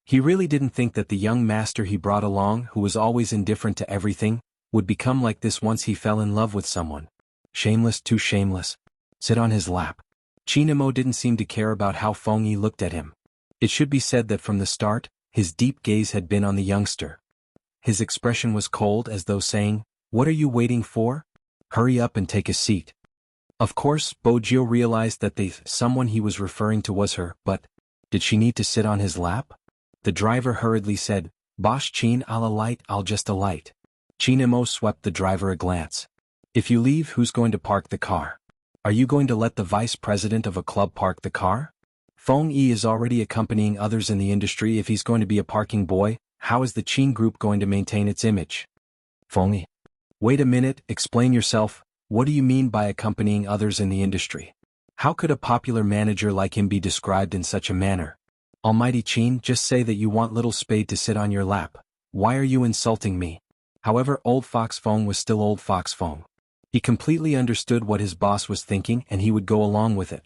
He really didn't think that the young master he brought along, who was always indifferent to everything, would become like this once he fell in love with someone. Shameless, too shameless. Sit on his lap. Chinemo didn't seem to care about how Feng Yi looked at him. It should be said that from the start, his deep gaze had been on the youngster. His expression was cold, as though saying, "What are you waiting for? Hurry up and take a seat." Of course, Bo Jiao realized that the someone he was referring to was her, but did she need to sit on his lap? The driver hurriedly said, "Boss Qin, I'll alight, I'll just alight." Chinemo swept the driver a glance. "If you leave, who's going to park the car? Are you going to let the vice president of a club park the car? Feng Yi is already accompanying others in the industry. If he's going to be a parking boy, how is the Qin group going to maintain its image?" Feng Yi. Wait a minute, explain yourself. What do you mean by accompanying others in the industry? How could a popular manager like him be described in such a manner? Almighty Qin, just say that you want little Spade to sit on your lap. Why are you insulting me? However, Old Fox Feng was still Old Fox Feng. He completely understood what his boss was thinking and he would go along with it.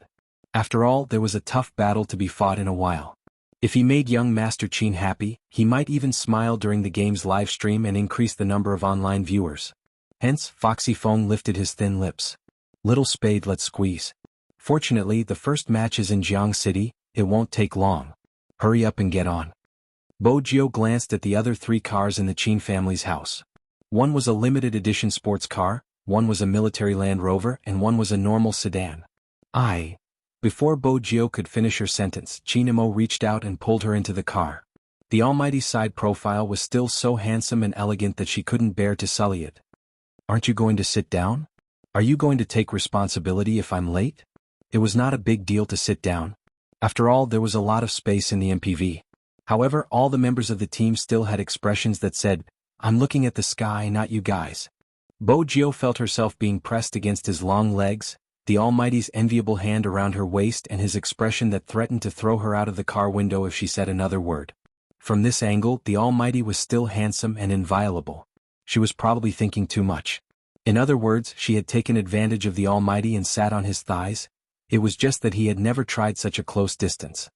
After all, there was a tough battle to be fought in a while. If he made young Master Qin happy, he might even smile during the game's live stream and increase the number of online viewers. Hence, Foxy Fong lifted his thin lips. Little Spade, let's squeeze. Fortunately, the first match is in Jianghu City, it won't take long. Hurry up and get on. Bo Jio glanced at the other 3 cars in the Qin family's house. One was a limited edition sports car, one was a military Land Rover, and one was a normal sedan. Before Bo Jio could finish her sentence, Qin Imo reached out and pulled her into the car. The almighty side profile was still so handsome and elegant that she couldn't bear to sully it. Aren't you going to sit down? Are you going to take responsibility if I'm late? It was not a big deal to sit down. After all, there was a lot of space in the MPV. However, all the members of the team still had expressions that said, I'm looking at the sky, not you guys. Bo Jio felt herself being pressed against his long legs, the almighty's enviable hand around her waist, and his expression that threatened to throw her out of the car window if she said another word. From this angle, the almighty was still handsome and inviolable. She was probably thinking too much. In other words, she had taken advantage of the almighty and sat on his thighs. It was just that he had never tried such a close distance.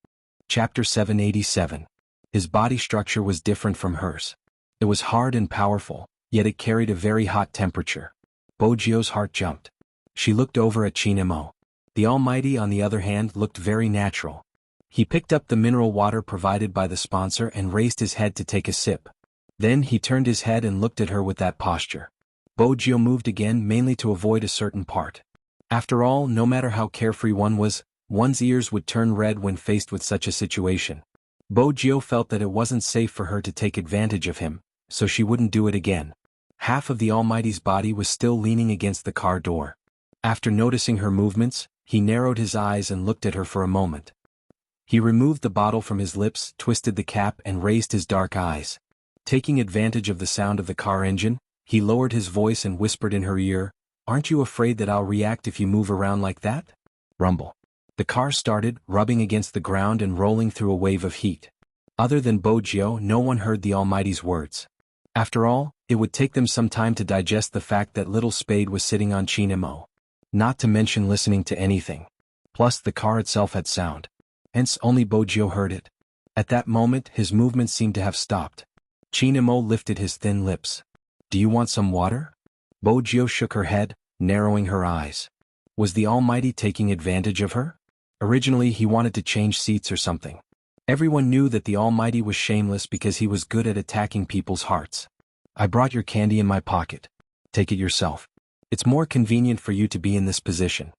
Chapter 787. His body structure was different from hers. It was hard and powerful, yet it carried a very hot temperature. Bo Jio's heart jumped. She looked over at Qin Imo. The almighty, on the other hand, looked very natural. He picked up the mineral water provided by the sponsor and raised his head to take a sip. Then he turned his head and looked at her with that posture. Bo Jio moved again, mainly to avoid a certain part. After all, no matter how carefree one was, one's ears would turn red when faced with such a situation. Bo Jio felt that it wasn't safe for her to take advantage of him, so she wouldn't do it again. Half of the almighty's body was still leaning against the car door. After noticing her movements, he narrowed his eyes and looked at her for a moment. He removed the bottle from his lips, twisted the cap, and raised his dark eyes. Taking advantage of the sound of the car engine, he lowered his voice and whispered in her ear, "Aren't you afraid that I'll react if you move around like that?" Rumble. The car started, rubbing against the ground and rolling through a wave of heat. Other than Bo Jio, no one heard the almighty's words. After all, it would take them some time to digest the fact that Little Spade was sitting on Qin Imo. Not to mention listening to anything. Plus, the car itself had sound. Hence, only Bo Jio heard it. At that moment, his movements seemed to have stopped. Qin Imo lifted his thin lips. "Do you want some water?" Bo Jio shook her head, narrowing her eyes. Was the almighty taking advantage of her? Originally, he wanted to change seats or something. Everyone knew that the almighty was shameless because he was good at attacking people's hearts. "I brought your candy in my pocket. Take it yourself. It's more convenient for you to be in this position."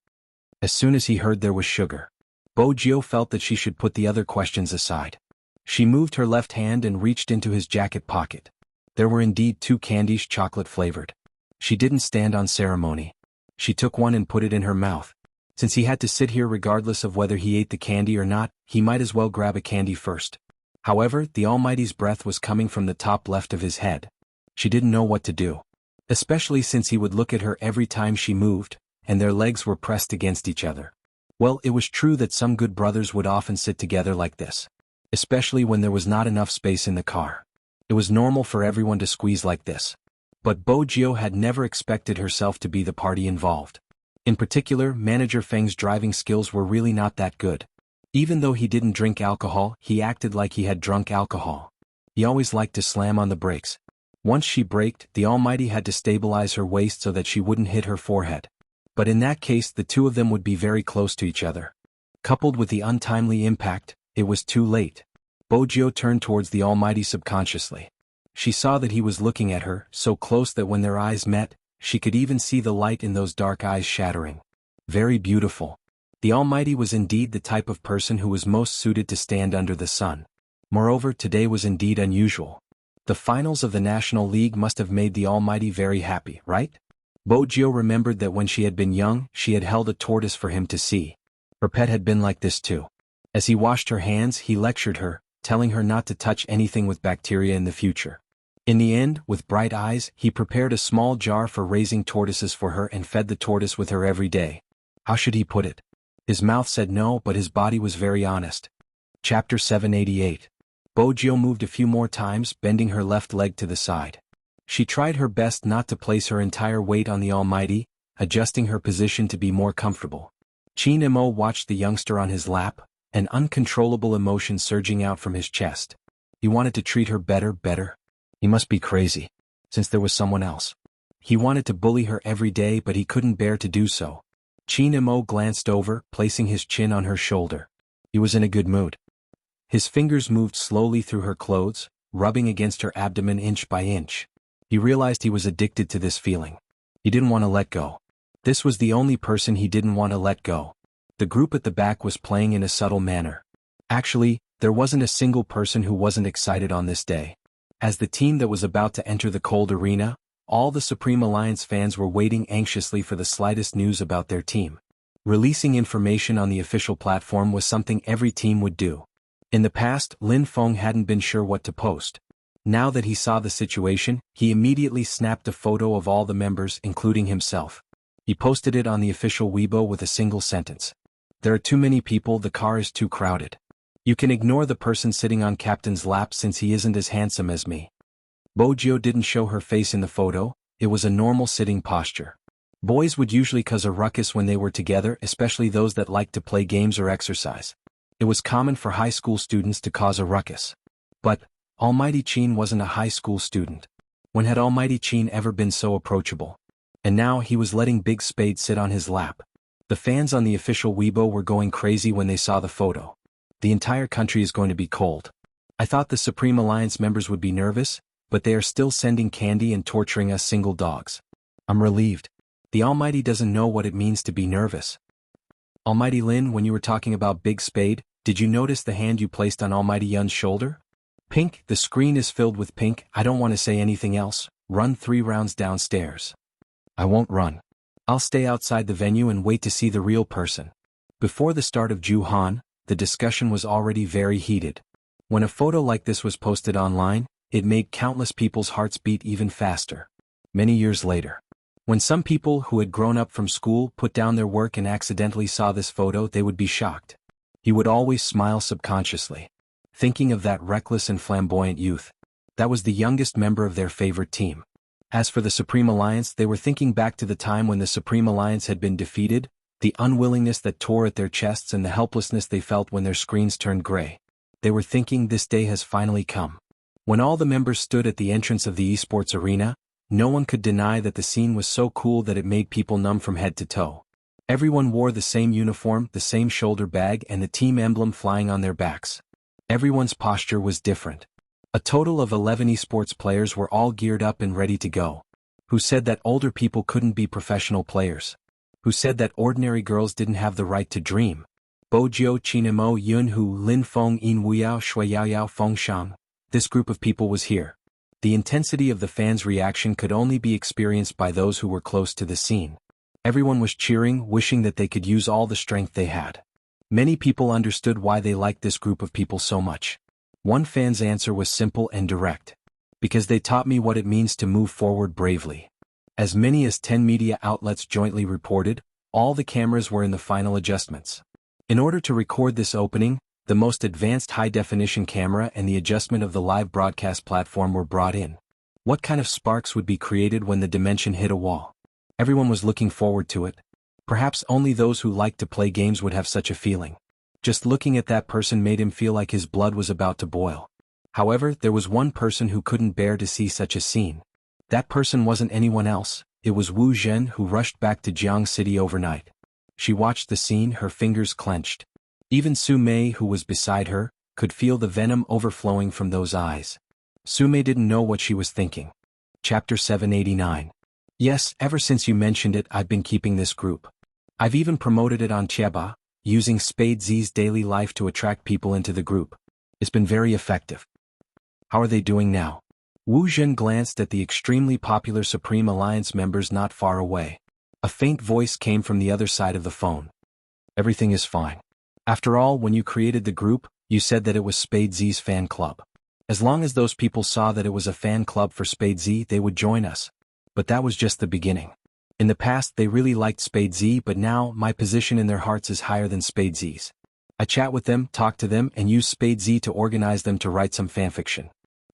As soon as he heard there was sugar, Bo Jio felt that she should put the other questions aside. She moved her left hand and reached into his jacket pocket. There were indeed 2 candies, chocolate-flavored. She didn't stand on ceremony. She took one and put it in her mouth. Since he had to sit here regardless of whether he ate the candy or not, he might as well grab a candy first. However, the almighty's breath was coming from the top left of his head. She didn't know what to do. Especially since he would look at her every time she moved, and their legs were pressed against each other. Well, it was true that some good brothers would often sit together like this. Especially when there was not enough space in the car. It was normal for everyone to squeeze like this. But Bo Jio had never expected herself to be the party involved. In particular, Manager Feng's driving skills were really not that good. Even though he didn't drink alcohol, he acted like he had drunk alcohol. He always liked to slam on the brakes. Once she braked, the almighty had to stabilize her waist so that she wouldn't hit her forehead. But in that case, the two of them would be very close to each other. Coupled with the untimely impact, it was too late. Bo Jio turned towards the almighty subconsciously. She saw that he was looking at her, so close that when their eyes met, she could even see the light in those dark eyes shattering. Very beautiful. The almighty was indeed the type of person who was most suited to stand under the sun. Moreover, today was indeed unusual. The finals of the National League must have made the almighty very happy, right? Bo Jio remembered that when she had been young, she had held a tortoise for him to see. Her pet had been like this too. As he washed her hands, he lectured her, telling her not to touch anything with bacteria in the future. In the end, with bright eyes, he prepared a small jar for raising tortoises for her and fed the tortoise with her every day. How should he put it? His mouth said no, but his body was very honest. Chapter 788. Bo Jio moved a few more times, bending her left leg to the side. She tried her best not to place her entire weight on the almighty, adjusting her position to be more comfortable. Qin Imo watched the youngster on his lap, an uncontrollable emotion surging out from his chest. He wanted to treat her better. He must be crazy, since there was someone else. He wanted to bully her every day, but he couldn't bear to do so. Qin Mo glanced over, placing his chin on her shoulder. He was in a good mood. His fingers moved slowly through her clothes, rubbing against her abdomen inch by inch. He realized he was addicted to this feeling. He didn't want to let go. This was the only person he didn't want to let go. The group at the back was playing in a subtle manner. Actually, there wasn't a single person who wasn't excited on this day. As the team that was about to enter the cold arena, all the Supreme Alliance fans were waiting anxiously for the slightest news about their team. Releasing information on the official platform was something every team would do. In the past, Lin Feng hadn't been sure what to post. Now that he saw the situation, he immediately snapped a photo of all the members, including himself. He posted it on the official Weibo with a single sentence. There are too many people, the car is too crowded. You can ignore the person sitting on Captain's lap since he isn't as handsome as me. Bojiu didn't show her face in the photo, it was a normal sitting posture. Boys would usually cause a ruckus when they were together, especially those that liked to play games or exercise. It was common for high school students to cause a ruckus. But Almighty Qin wasn't a high school student. When had Almighty Qin ever been so approachable? And now he was letting Big Spade sit on his lap. The fans on the official Weibo were going crazy when they saw the photo. The entire country is going to be cold. I thought the Supreme Alliance members would be nervous, but they are still sending candy and torturing us single dogs. I'm relieved. The Almighty doesn't know what it means to be nervous. Almighty Lin, when you were talking about Big Spade, did you notice the hand you placed on Almighty Yun's shoulder? Pink, the screen is filled with pink, I don't want to say anything else, run 3 rounds downstairs. I won't run. I'll stay outside the venue and wait to see the real person. Before the start of xuanhuan, the discussion was already very heated. When a photo like this was posted online, it made countless people's hearts beat even faster. Many years later, when some people who had grown up from school put down their work and accidentally saw this photo, they would be shocked. He would always smile subconsciously, thinking of that reckless and flamboyant youth. That was the youngest member of their favorite team. As for the Supreme Alliance, they were thinking back to the time when the Supreme Alliance had been defeated, the unwillingness that tore at their chests and the helplessness they felt when their screens turned gray. They were thinking this day has finally come. When all the members stood at the entrance of the esports arena, no one could deny that the scene was so cool that it made people numb from head to toe. Everyone wore the same uniform, the same shoulder bag, and the team emblem flying on their backs. Everyone's posture was different. A total of 11 esports players were all geared up and ready to go. Who said that older people couldn't be professional players? Who said that ordinary girls didn't have the right to dream? Bojiu, Qinemo, Yunhu, Lin Feng, Yin Wuyao, Shuiyao, Fengshan. This group of people was here. The intensity of the fans' reaction could only be experienced by those who were close to the scene. Everyone was cheering, wishing that they could use all the strength they had. Many people understood why they liked this group of people so much. One fan's answer was simple and direct. Because they taught me what it means to move forward bravely. As many as 10 media outlets jointly reported, all the cameras were in the final adjustments. In order to record this opening, the most advanced high-definition camera and the adjustment of the live broadcast platform were brought in. What kind of sparks would be created when the dimension hit a wall? Everyone was looking forward to it. Perhaps only those who liked to play games would have such a feeling. Just looking at that person made him feel like his blood was about to boil. However, there was one person who couldn't bear to see such a scene. That person wasn't anyone else, it was Wu Zhen, who rushed back to Jianghu City overnight. She watched the scene, her fingers clenched. Even Su Mei, who was beside her, could feel the venom overflowing from those eyes. Su Mei didn't know what she was thinking. Chapter 789. Yes, ever since you mentioned it, I've been keeping this group. I've even promoted it on Chieba, using Spade Z's daily life to attract people into the group. It's been very effective. How are they doing now? Wu Zhen glanced at the extremely popular Supreme Alliance members not far away. A faint voice came from the other side of the phone. Everything is fine. After all, when you created the group, you said that it was Spade Z's fan club. As long as those people saw that it was a fan club for Spade Z, they would join us. But that was just the beginning. In the past, they really liked Spade Z, but now, my position in their hearts is higher than Spade Z's. I chat with them, talk to them, and use Spade Z to organize them to write some fanfiction.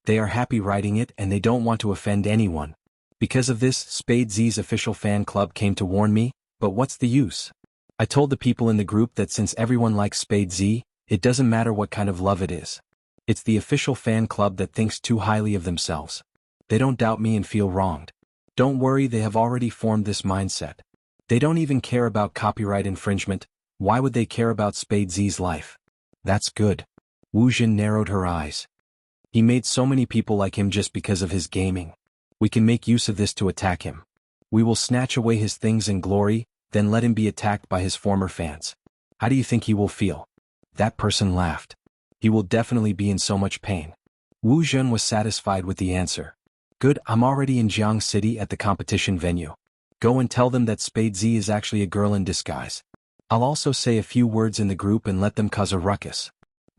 They are happy writing it, and they don't want to offend anyone. Because of this, Spade Z's official fan club came to warn me, but what's the use? I told the people in the group that since everyone likes Spade Z, It doesn't matter what kind of love it is. It's the official fan club that thinks too highly of themselves. They don't doubt me and feel wronged. Don't worry, they have already formed this mindset. They don't even care about copyright infringement. Why would they care about Spade Z's life? That's good. Wu Jin narrowed her eyes. He made so many people like him just because of his gaming. We can make use of this to attack him. We will snatch away his things and glory, then let him be attacked by his former fans. How do you think he will feel? That person laughed. He will definitely be in so much pain. Wu Jin was satisfied with the answer. Good, I'm already in Jianghu City at the competition venue. Go and tell them that Spade Z is actually a girl in disguise. I'll also say a few words in the group and let them cause a ruckus.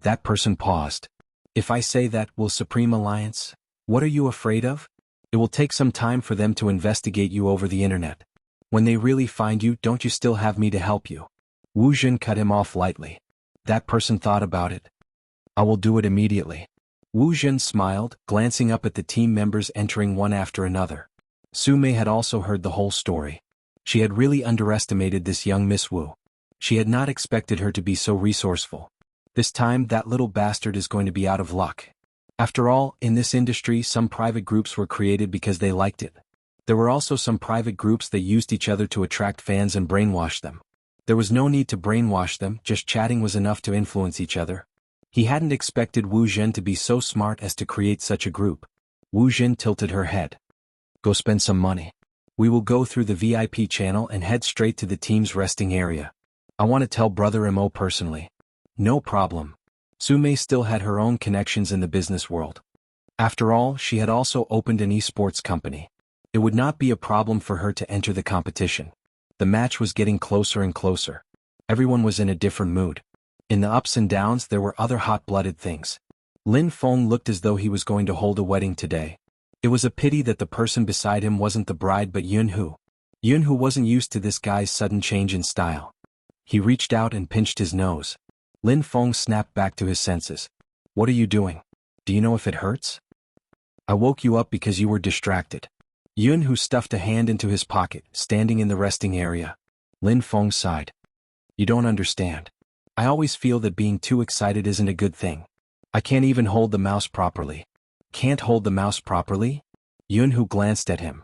That person paused. If I say that, will Supreme Alliance? What are you afraid of? It will take some time for them to investigate you over the internet. When they really find you, don't you still have me to help you? Wu Jin cut him off lightly. That person thought about it. I will do it immediately. Wu Jin smiled, glancing up at the team members entering one after another. Su Mei had also heard the whole story. She had really underestimated this young Miss Wu. She had not expected her to be so resourceful. This time that little bastard is going to be out of luck. After all, in this industry some private groups were created because they liked it. There were also some private groups that used each other to attract fans and brainwash them. There was no need to brainwash them, just chatting was enough to influence each other. He hadn't expected Wu Jin to be so smart as to create such a group. Wu Jin tilted her head. Go spend some money. We will go through the VIP channel and head straight to the team's resting area. I want to tell Brother Mo personally. No problem. Su Mei still had her own connections in the business world. After all, she had also opened an esports company. It would not be a problem for her to enter the competition. The match was getting closer and closer. Everyone was in a different mood. In the ups and downs there were other hot-blooded things. Lin Feng looked as though he was going to hold a wedding today. It was a pity that the person beside him wasn't the bride but Xuanhu. Xuanhu wasn't used to this guy's sudden change in style. He reached out and pinched his nose. Lin Feng snapped back to his senses. What are you doing? Do you know if it hurts? I woke you up because you were distracted. Xuanhu stuffed a hand into his pocket, standing in the resting area. Lin Feng sighed. You don't understand. I always feel that being too excited isn't a good thing. I can't even hold the mouse properly. Can't hold the mouse properly? Xuanhu glanced at him.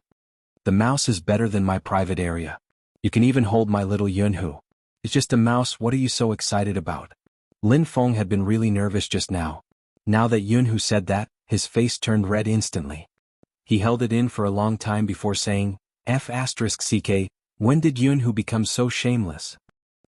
The mouse is better than my private area. You can even hold my little Xuanhu. It's just a mouse, what are you so excited about? Lin Feng had been really nervous just now. Now that Xuanhu said that, his face turned red instantly. He held it in for a long time before saying, F***ck, when did Xuanhu become so shameless?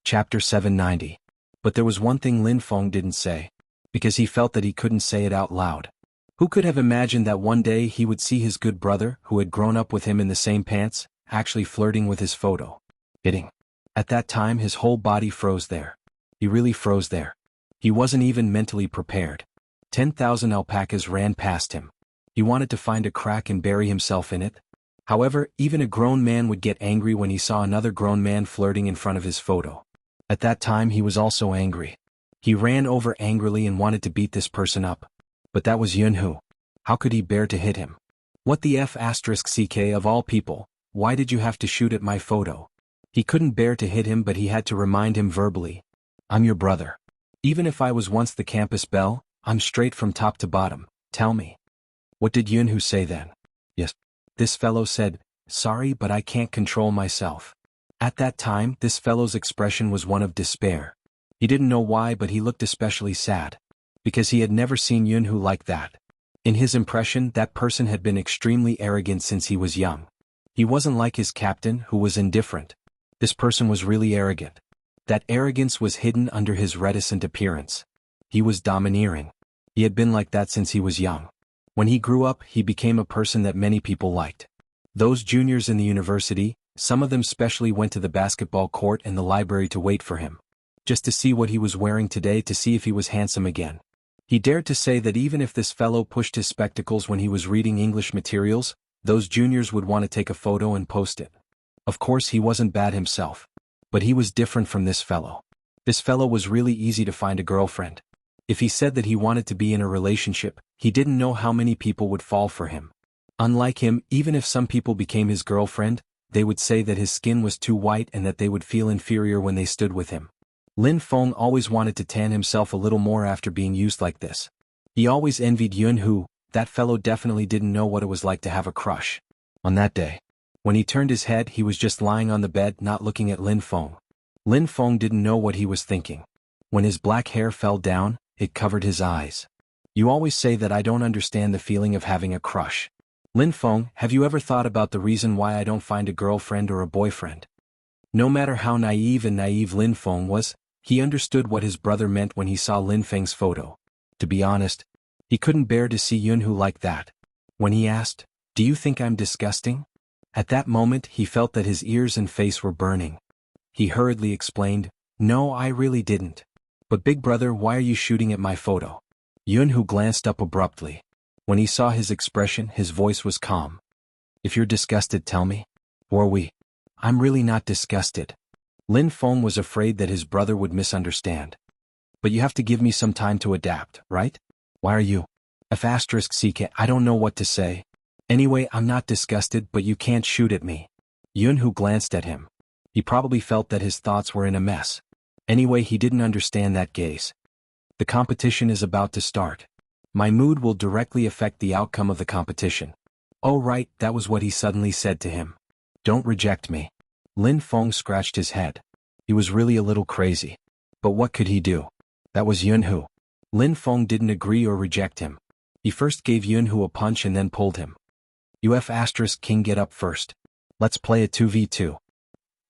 Chapter 790. But there was one thing Lin Feng didn't say. Because he felt that he couldn't say it out loud. Who could have imagined that one day he would see his good brother, who had grown up with him in the same pants, actually flirting with his photo? Hitting. At that time his whole body froze there. He really froze there. He wasn't even mentally prepared. 10,000 alpacas ran past him. He wanted to find a crack and bury himself in it. However, even a grown man would get angry when he saw another grown man flirting in front of his photo. At that time he was also angry. He ran over angrily and wanted to beat this person up. But that was Xuanhu. How could he bear to hit him? What the F***ck of all people, why did you have to shoot at my photo? He couldn't bear to hit him but he had to remind him verbally. I'm your brother. Even if I was once the campus belle, I'm straight from top to bottom, tell me. What did Xuanhu say then? Yes. This fellow said, sorry but I can't control myself. At that time this fellow's expression was one of despair. He didn't know why but he looked especially sad. Because he had never seen Xuanhu like that. In his impression that person had been extremely arrogant since he was young. He wasn't like his captain who was indifferent. This person was really arrogant. That arrogance was hidden under his reticent appearance. He was domineering. He had been like that since he was young. When he grew up he became a person that many people liked. Those juniors in the university, some of them specially went to the basketball court and the library to wait for him. Just to see what he was wearing today, to see if he was handsome again. He dared to say that even if this fellow pushed his spectacles when he was reading English materials, those juniors would want to take a photo and post it. Of course he wasn't bad himself. But he was different from this fellow. This fellow was really easy to find a girlfriend. If he said that he wanted to be in a relationship, he didn't know how many people would fall for him. Unlike him, even if some people became his girlfriend, they would say that his skin was too white and that they would feel inferior when they stood with him. Lin Feng always wanted to tan himself a little more after being used like this. He always envied Xuanhu. That fellow definitely didn't know what it was like to have a crush. On that day, when he turned his head, he was just lying on the bed, not looking at Lin Feng. Lin Feng didn't know what he was thinking. When his black hair fell down, it covered his eyes. You always say that I don't understand the feeling of having a crush. Lin Feng, have you ever thought about the reason why I don't find a girlfriend or a boyfriend? No matter how naive Lin Feng was, he understood what his brother meant when he saw Lin Feng's photo. To be honest, he couldn't bear to see Xuanhu like that. When he asked, "Do you think I'm disgusting?" At that moment he felt that his ears and face were burning. He hurriedly explained, "No, I really didn't. But big brother, why are you shooting at my photo?" Xuanhu glanced up abruptly. When he saw his expression, his voice was calm. "If you're disgusted, tell me. Or we. I'm really not disgusted." Lin Feng was afraid that his brother would misunderstand. "But you have to give me some time to adapt, right? Why are you? *ck, I don't know what to say. Anyway, I'm not disgusted, but you can't shoot at me." Xuanhu glanced at him. He probably felt that his thoughts were in a mess. Anyway, he didn't understand that gaze. "The competition is about to start. My mood will directly affect the outcome of the competition." "Oh right," that was what he suddenly said to him. "Don't reject me." Lin Feng scratched his head. He was really a little crazy. But what could he do? That was Xuanhu. Lin Feng didn't agree or reject him. He first gave Xuanhu a punch and then pulled him. King, get up first. Let's play a 2v2.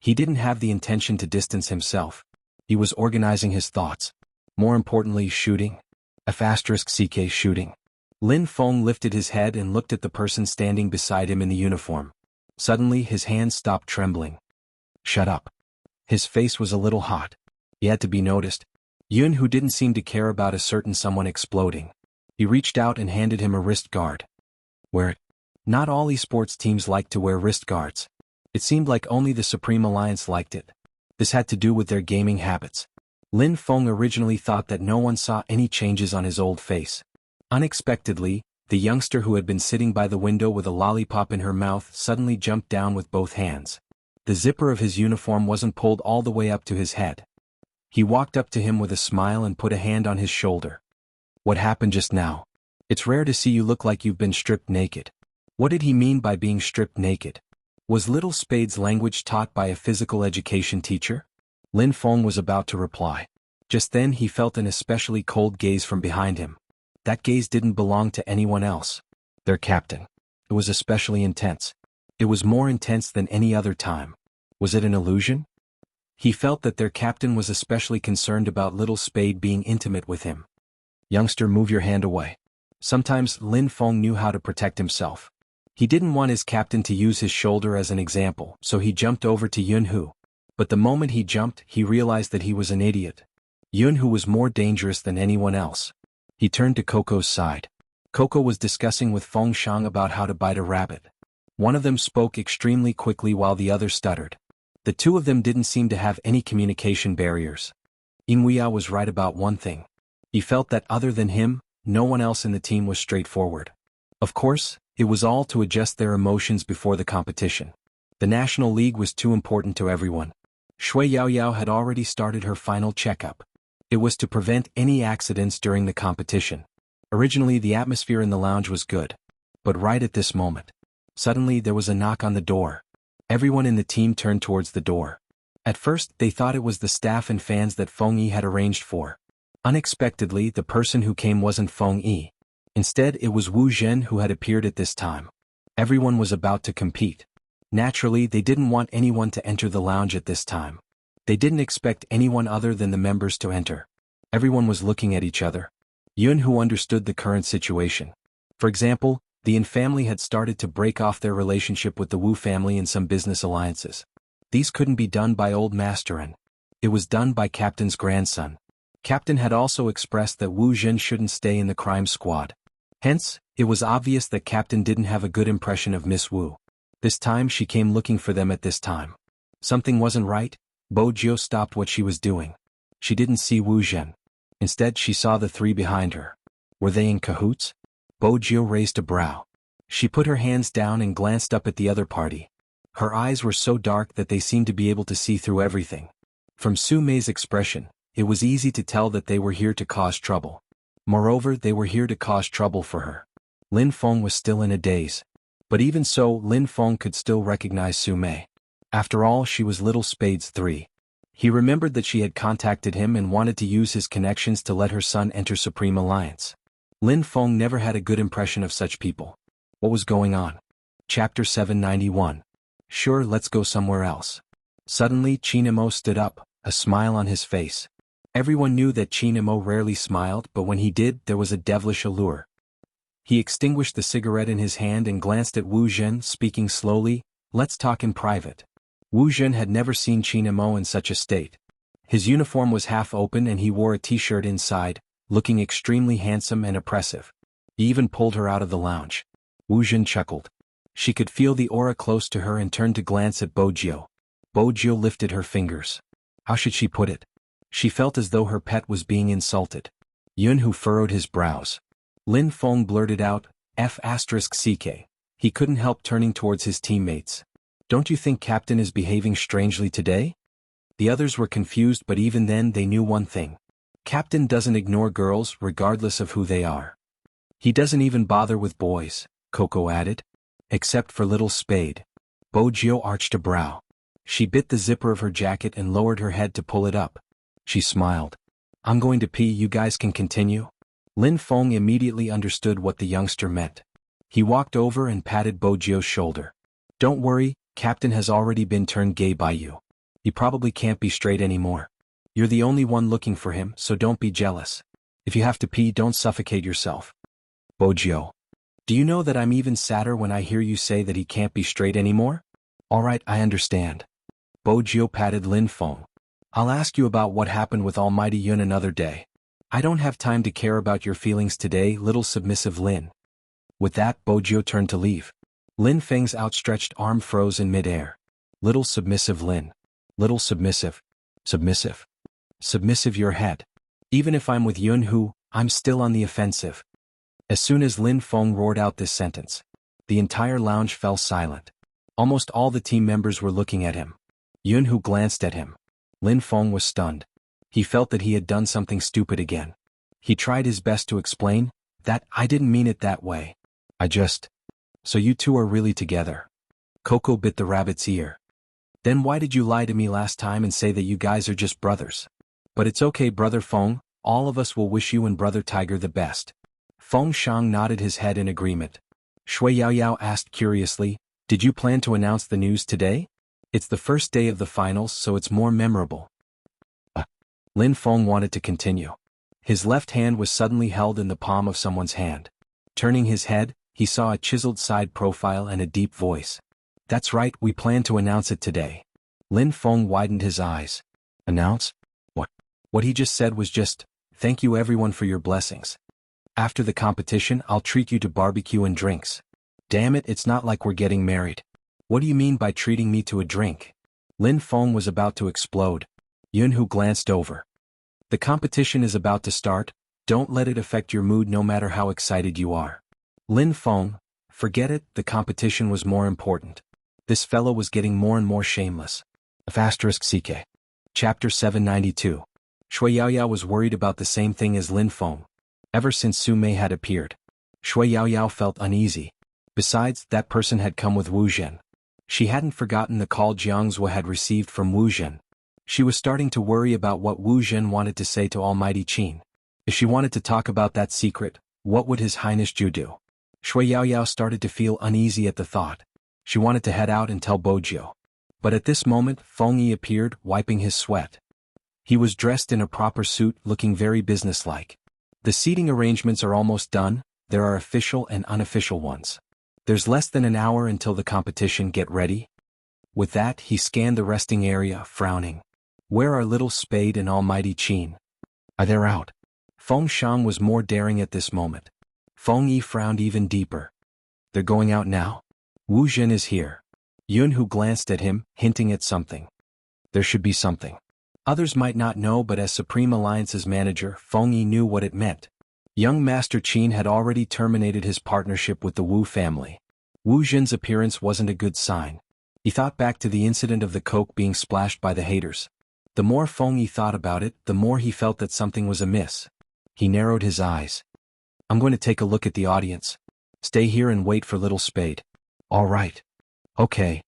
He didn't have the intention to distance himself. He was organizing his thoughts. More importantly, shooting. Shooting. Lin Feng lifted his head and looked at the person standing beside him in the uniform. Suddenly his hands stopped trembling. "Shut up." His face was a little hot. He had to be noticed. Xuanhu didn't seem to care about a certain someone exploding. He reached out and handed him a wrist guard. "Wear it." Not all esports teams liked to wear wrist guards. It seemed like only the Supreme Alliance liked it. This had to do with their gaming habits. Lin Feng originally thought that no one saw any changes on his old face. Unexpectedly, the youngster who had been sitting by the window with a lollipop in her mouth suddenly jumped down with both hands. The zipper of his uniform wasn't pulled all the way up to his head. He walked up to him with a smile and put a hand on his shoulder. "What happened just now? It's rare to see you look like you've been stripped naked." What did he mean by being stripped naked? Was Little Spade's language taught by a physical education teacher? Lin Feng was about to reply. Just then he felt an especially cold gaze from behind him. That gaze didn't belong to anyone else. Their captain. It was especially intense. It was more intense than any other time. Was it an illusion? He felt that their captain was especially concerned about Little Spade being intimate with him. "Youngster, move your hand away." Sometimes Lin Feng knew how to protect himself. He didn't want his captain to use his shoulder as an example, so he jumped over to Xuanhu. But the moment he jumped, he realized that he was an idiot. Xuanhu was more dangerous than anyone else. He turned to Coco's side. Coco was discussing with Feng Shang about how to bite a rabbit. One of them spoke extremely quickly while the other stuttered. The two of them didn't seem to have any communication barriers. Wuxia was right about one thing. He felt that other than him, no one else in the team was straightforward. Of course, it was all to adjust their emotions before the competition. The National League was too important to everyone. Shui Yaoyao had already started her final checkup. It was to prevent any accidents during the competition. Originally the atmosphere in the lounge was good. But right at this moment, suddenly there was a knock on the door. Everyone in the team turned towards the door. At first they thought it was the staff and fans that Feng Yi had arranged for. Unexpectedly, the person who came wasn't Feng Yi. Instead, it was Wu Zhen who had appeared at this time. Everyone was about to compete. Naturally, they didn't want anyone to enter the lounge at this time. They didn't expect anyone other than the members to enter. Everyone was looking at each other. Xuanhu understood the current situation. For example, the Yin family had started to break off their relationship with the Wu family in some business alliances. These couldn't be done by old Master N. It was done by Captain's grandson. Captain had also expressed that Wu Zhen shouldn't stay in the crime squad. Hence, it was obvious that Captain didn't have a good impression of Miss Wu. This time she came looking for them at this time. Something wasn't right. Bo Jiu stopped what she was doing. She didn't see Wu Zhen. Instead she saw the three behind her. Were they in cahoots? Bo Jiu raised a brow. She put her hands down and glanced up at the other party. Her eyes were so dark that they seemed to be able to see through everything. From Su Mei's expression, it was easy to tell that they were here to cause trouble. Moreover, they were here to cause trouble for her. Lin Feng was still in a daze. But even so, Lin Feng could still recognize Su Mei. After all, she was Little Spade's 3. He remembered that she had contacted him and wanted to use his connections to let her son enter Supreme Alliance. Lin Feng never had a good impression of such people. What was going on? Chapter 791. Sure, let's go somewhere else. Suddenly, Chinemo stood up, a smile on his face. Everyone knew that Chinemo rarely smiled, but when he did, there was a devilish allure. He extinguished the cigarette in his hand and glanced at Wu Zhen, speaking slowly, "Let's talk in private." Wu Zhen had never seen Chinemo in such a state. His uniform was half open and he wore a t-shirt inside, looking extremely handsome and oppressive. He even pulled her out of the lounge. Wu Zhen chuckled. She could feel the aura close to her and turned to glance at Bojio. Bojio lifted her fingers. How should she put it? She felt as though her pet was being insulted. Xuanhu furrowed his brows. Lin Feng blurted out, F***CK. He couldn't help turning towards his teammates. Don't you think Captain is behaving strangely today? The others were confused, but even then they knew one thing. Captain doesn't ignore girls regardless of who they are. He doesn't even bother with boys, Coco added. Except for Little Spade. Bojio arched a brow. She bit the zipper of her jacket and lowered her head to pull it up. She smiled. I'm going to pee, you guys can continue? Lin Feng immediately understood what the youngster meant. He walked over and patted Bojio's shoulder. Don't worry, Captain has already been turned gay by you. He probably can't be straight anymore. You're the only one looking for him, so don't be jealous. If you have to pee, don't suffocate yourself. Bojio. Do you know that I'm even sadder when I hear you say that he can't be straight anymore? Alright, I understand. Bojio patted Lin Feng. I'll ask you about what happened with Almighty Yun another day. I don't have time to care about your feelings today, little submissive Lin. With that, Bojio turned to leave. Lin Feng's outstretched arm froze in midair. Little submissive Lin. Little submissive. Submissive. Submissive your head. Even if I'm with Yunhu, I'm still on the offensive. As soon as Lin Feng roared out this sentence, the entire lounge fell silent. Almost all the team members were looking at him. Yunhu glanced at him. Lin Feng was stunned. He felt that he had done something stupid again. He tried his best to explain, that I didn't mean it that way. So you two are really together. Coco bit the rabbit's ear. Then why did you lie to me last time and say that you guys are just brothers? But it's okay, Brother Feng, all of us will wish you and Brother Tiger the best. Feng Shang nodded his head in agreement. Shui Yaoyao asked curiously, did you plan to announce the news today? It's the first day of the finals, so it's more memorable. Lin Feng wanted to continue. His left hand was suddenly held in the palm of someone's hand. Turning his head, he saw a chiseled side profile and a deep voice. That's right, we plan to announce it today. Lin Feng widened his eyes. Announce? What? What he just said was just, thank you everyone for your blessings. After the competition, I'll treat you to barbecue and drinks. Damn it, it's not like we're getting married. What do you mean by treating me to a drink? Lin Feng was about to explode. Yunhu glanced over. The competition is about to start, don't let it affect your mood no matter how excited you are. Lin Feng, forget it, the competition was more important. This fellow was getting more and more shameless. *CK. Chapter 792. Shui Yaoyao was worried about the same thing as Lin Feng. Ever since Su Mei had appeared, Shui Yaoyao felt uneasy. Besides, that person had come with Wu Zhen. She hadn't forgotten the call Jianghu had received from Wu Zhen. She was starting to worry about what Wu Zhen wanted to say to Almighty Qin. If she wanted to talk about that secret, what would His Highness Zhu do? Shui Yaoyao started to feel uneasy at the thought. She wanted to head out and tell Bojio. But at this moment, Feng Yi appeared, wiping his sweat. He was dressed in a proper suit, looking very businesslike. The seating arrangements are almost done, there are official and unofficial ones. There's less than an hour until the competition, get ready. With that, he scanned the resting area, frowning. Where are Little Spade and Almighty Qin? They're out. Feng Shang was more daring at this moment. Feng Yi frowned even deeper. They're going out now? Wu Zhen is here. Yunhu glanced at him, hinting at something. There should be something. Others might not know, but as Supreme Alliance's manager, Feng Yi knew what it meant. Young Master Qin had already terminated his partnership with the Wu family. Wu Zhen's appearance wasn't a good sign. He thought back to the incident of the coke being splashed by the haters. The more Feng Yi thought about it, the more he felt that something was amiss. He narrowed his eyes. I'm going to take a look at the audience. Stay here and wait for little Spade. All right. Okay.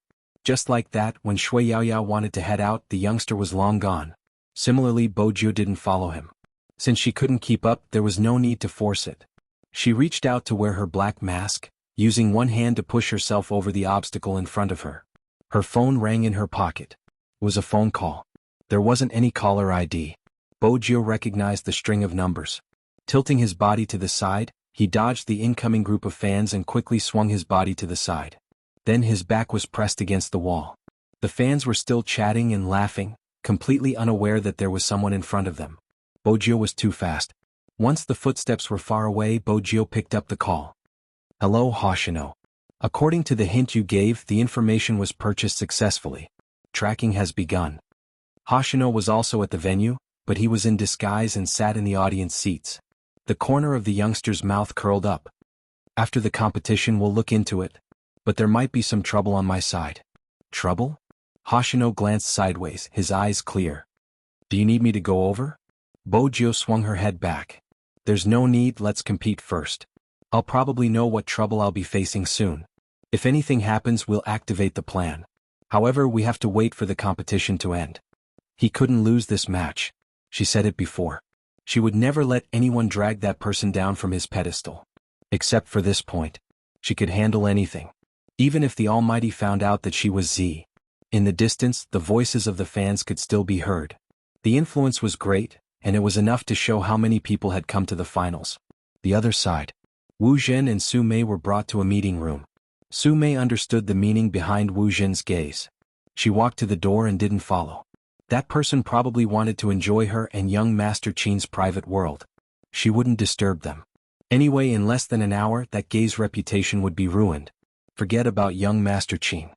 Just like that, when Shui Yaoyao wanted to head out, the youngster was long gone. Similarly, Bojiu didn't follow him. Since she couldn't keep up, there was no need to force it. She reached out to wear her black mask, using one hand to push herself over the obstacle in front of her. Her phone rang in her pocket. It was a phone call. There wasn't any caller ID. Bojiu recognized the string of numbers. Tilting his body to the side, he dodged the incoming group of fans and quickly swung his body to the side. Then his back was pressed against the wall. The fans were still chatting and laughing, completely unaware that there was someone in front of them. Bojiu was too fast. Once the footsteps were far away, Bojiu picked up the call. Hello, Hoshino. According to the hint you gave, the information was purchased successfully. Tracking has begun. Hoshino was also at the venue, but he was in disguise and sat in the audience seats. The corner of the youngster's mouth curled up. After the competition, we'll look into it. But there might be some trouble on my side. Trouble? Hoshino glanced sideways, his eyes clear. Do you need me to go over? Bojiu swung her head back. There's no need, let's compete first. I'll probably know what trouble I'll be facing soon. If anything happens, we'll activate the plan. However, we have to wait for the competition to end. He couldn't lose this match. She said it before. She would never let anyone drag that person down from his pedestal. Except for this point. She could handle anything. Even if the Almighty found out that she was Z. In the distance, the voices of the fans could still be heard. The influence was great, and it was enough to show how many people had come to the finals. The other side. Wu Zhen and Su Mei were brought to a meeting room. Su Mei understood the meaning behind Wu Zhen's gaze. She walked to the door and didn't follow. That person probably wanted to enjoy her and young Master Qin's private world. She wouldn't disturb them. Anyway, in less than an hour, that gay's reputation would be ruined. Forget about young Master Qin.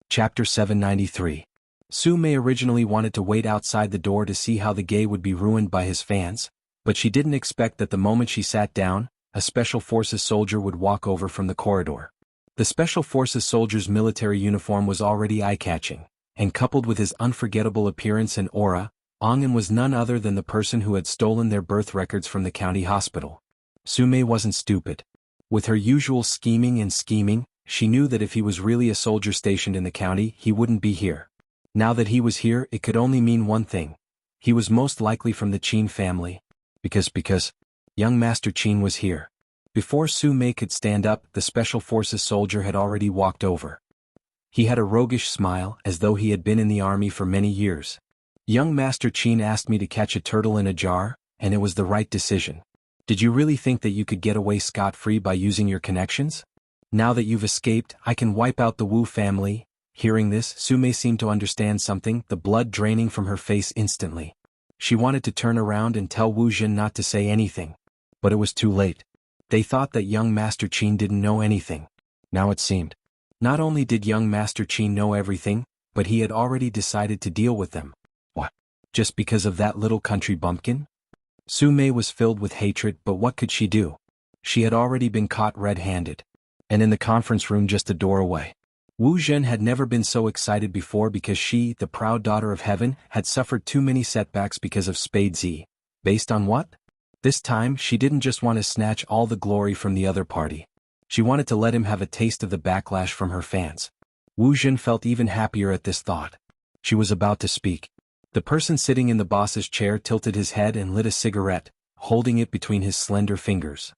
Chapter 793. Su Mei originally wanted to wait outside the door to see how the gay would be ruined by his fans, but she didn't expect that the moment she sat down, a Special Forces soldier would walk over from the corridor. The Special Forces soldier's military uniform was already eye-catching, and coupled with his unforgettable appearance and aura, Ongan was none other than the person who had stolen their birth records from the county hospital. Su Mei wasn't stupid. With her usual scheming, she knew that if he was really a soldier stationed in the county, he wouldn't be here. Now that he was here, it could only mean one thing. He was most likely from the Qin family. Because young Master Qin was here. Before Su Mei could stand up, the Special Forces soldier had already walked over. He had a roguish smile, as though he had been in the army for many years. Young Master Qin asked me to catch a turtle in a jar, and it was the right decision. Did you really think that you could get away scot-free by using your connections? Now that you've escaped, I can wipe out the Wu family. Hearing this, Su Mei seemed to understand something, the blood draining from her face instantly. She wanted to turn around and tell Wu Zhen not to say anything. But it was too late. They thought that young Master Qin didn't know anything. Now it seemed. Not only did young Master Qin know everything, but he had already decided to deal with them. What? Just because of that little country bumpkin? Su Mei was filled with hatred, but what could she do? She had already been caught red-handed. And in the conference room just a door away. Wu Zhen had never been so excited before because she, the proud daughter of heaven, had suffered too many setbacks because of Spade Z. Based on what? This time, she didn't just want to snatch all the glory from the other party. She wanted to let him have a taste of the backlash from her fans. Wu Zhen felt even happier at this thought. She was about to speak. The person sitting in the boss's chair tilted his head and lit a cigarette, holding it between his slender fingers.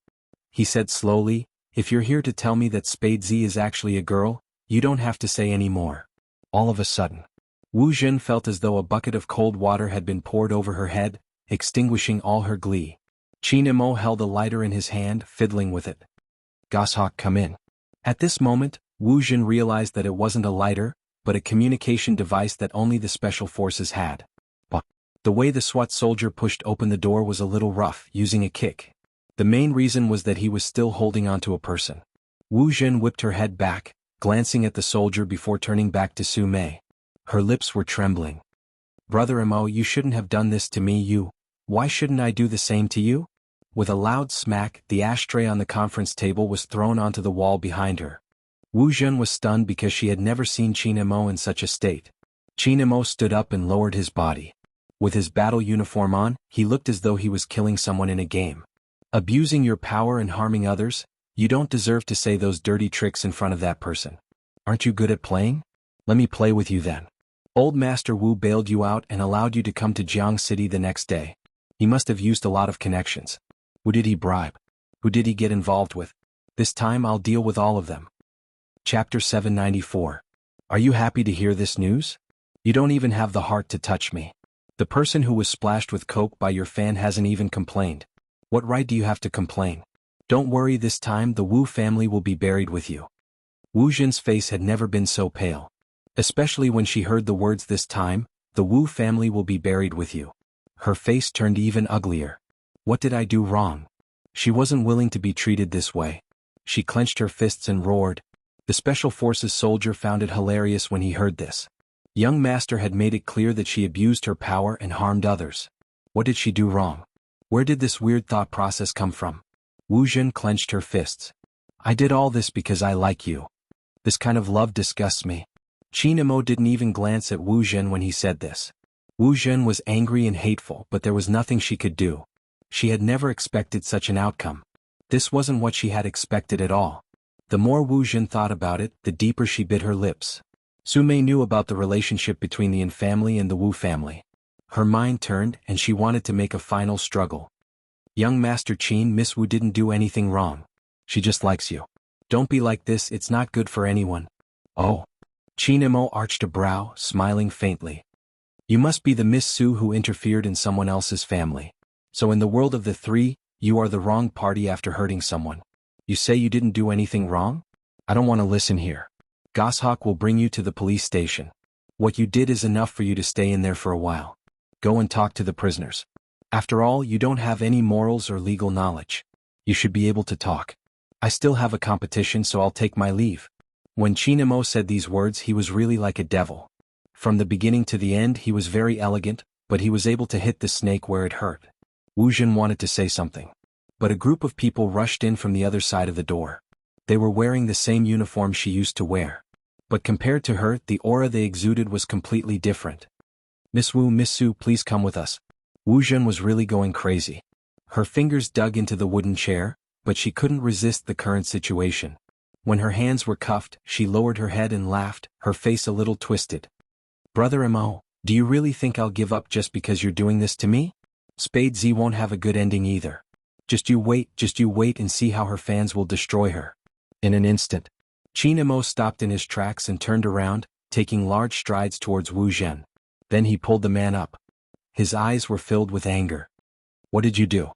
He said slowly, "If you're here to tell me that Spade Z is actually a girl, you don't have to say any more." All of a sudden, Wu Zhen felt as though a bucket of cold water had been poured over her head, extinguishing all her glee. Qin Imo held a lighter in his hand, fiddling with it. "Goshawk, come in." At this moment, Wu Zhen realized that it wasn't a lighter, but a communication device that only the Special Forces had. But the way the SWAT soldier pushed open the door was a little rough, using a kick. The main reason was that he was still holding onto a person. Wu Zhen whipped her head back, glancing at the soldier before turning back to Su Mei. Her lips were trembling. "Brother Imo, you shouldn't have done this to me. Why shouldn't I do the same to you?" With a loud smack, the ashtray on the conference table was thrown onto the wall behind her. Wu Zhen was stunned because she had never seen Qin Imo in such a state. Qin Imo stood up and lowered his body. With his battle uniform on, he looked as though he was killing someone in a game. Abusing your power and harming others? You don't deserve to say those dirty tricks in front of that person. Aren't you good at playing? Let me play with you then. Old Master Wu bailed you out and allowed you to come to Jianghu City the next day. He must have used a lot of connections. Who did he bribe? Who did he get involved with? This time I'll deal with all of them. Chapter 794. Are you happy to hear this news? You don't even have the heart to touch me. The person who was splashed with coke by your fan hasn't even complained. What right do you have to complain? Don't worry, this time the Wu family will be buried with you. Wu Jin's face had never been so pale. Especially when she heard the words this time, the Wu family will be buried with you. Her face turned even uglier. What did I do wrong? She wasn't willing to be treated this way. She clenched her fists and roared. The Special Forces soldier found it hilarious when he heard this. Young Master had made it clear that she abused her power and harmed others. What did she do wrong? Where did this weird thought process come from? Wu Jin clenched her fists. I did all this because I like you. This kind of love disgusts me. Qin Imo didn't even glance at Wu Jin when he said this. Wu Jin was angry and hateful, but there was nothing she could do. She had never expected such an outcome. This wasn't what she had expected at all. The more Wu Jin thought about it, the deeper she bit her lips. Su Mei knew about the relationship between the Yin family and the Wu family. Her mind turned and she wanted to make a final struggle. Young Master Qin, Miss Wu didn't do anything wrong. She just likes you. Don't be like this, it's not good for anyone. Oh. Qin Imo arched a brow, smiling faintly. You must be the Miss Su who interfered in someone else's family. So in the world of the three, you are the wrong party after hurting someone. You say you didn't do anything wrong? I don't want to listen here. Goshawk will bring you to the police station. What you did is enough for you to stay in there for a while. Go and talk to the prisoners. After all, you don't have any morals or legal knowledge. You should be able to talk. I still have a competition, so I'll take my leave. When Qin Imo said these words, he was really like a devil. From the beginning to the end, he was very elegant, but he was able to hit the snake where it hurt. Wu Jin wanted to say something. But a group of people rushed in from the other side of the door. They were wearing the same uniform she used to wear. But compared to her, the aura they exuded was completely different. Miss Wu, Miss Su, please come with us. Wu Jin was really going crazy. Her fingers dug into the wooden chair, but she couldn't resist the current situation. When her hands were cuffed, she lowered her head and laughed, her face a little twisted. Brother Mo, do you really think I'll give up just because you're doing this to me? Spade Z won't have a good ending either. Just you wait and see how her fans will destroy her. In an instant, Qin Imo stopped in his tracks and turned around, taking large strides towards Wu Jin. Then he pulled the man up. His eyes were filled with anger. What did you do?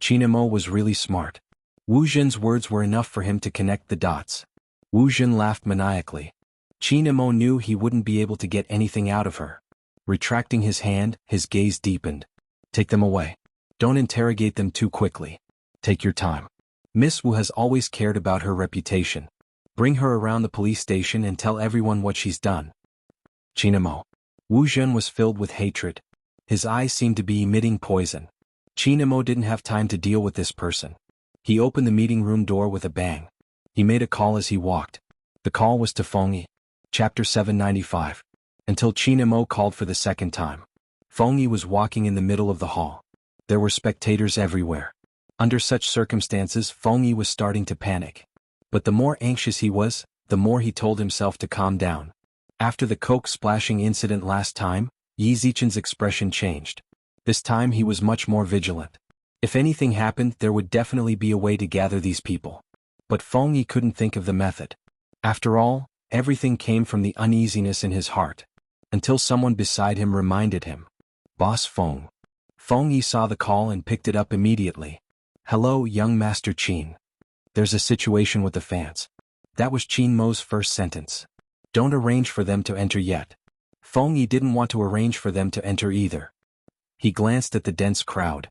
Qin Imo was really smart. Wu Jin's words were enough for him to connect the dots. Wu Jin laughed maniacally. Qin Imo knew he wouldn't be able to get anything out of her. Retracting his hand, his gaze deepened. Take them away. Don't interrogate them too quickly. Take your time. Miss Wu has always cared about her reputation. Bring her around the police station and tell everyone what she's done. Qin Imo. Wu Jin was filled with hatred. His eyes seemed to be emitting poison. Qin Imo didn't have time to deal with this person. He opened the meeting room door with a bang. He made a call as he walked. The call was to Fengyi. Chapter 795. Until Qin Imo called for the second time. Fengyi was walking in the middle of the hall. There were spectators everywhere. Under such circumstances, Fengyi was starting to panic. But the more anxious he was, the more he told himself to calm down. After the coke splashing incident last time, Yi Zichen's expression changed. This time he was much more vigilant. If anything happened, there would definitely be a way to gather these people. But Fengyi couldn't think of the method. After all, everything came from the uneasiness in his heart. Until someone beside him reminded him. Boss Feng. Fengyi saw the call and picked it up immediately. Hello, young Master Qin. There's a situation with the fans. That was Qin Mo's first sentence. Don't arrange for them to enter yet. Fengyi didn't want to arrange for them to enter either. He glanced at the dense crowd.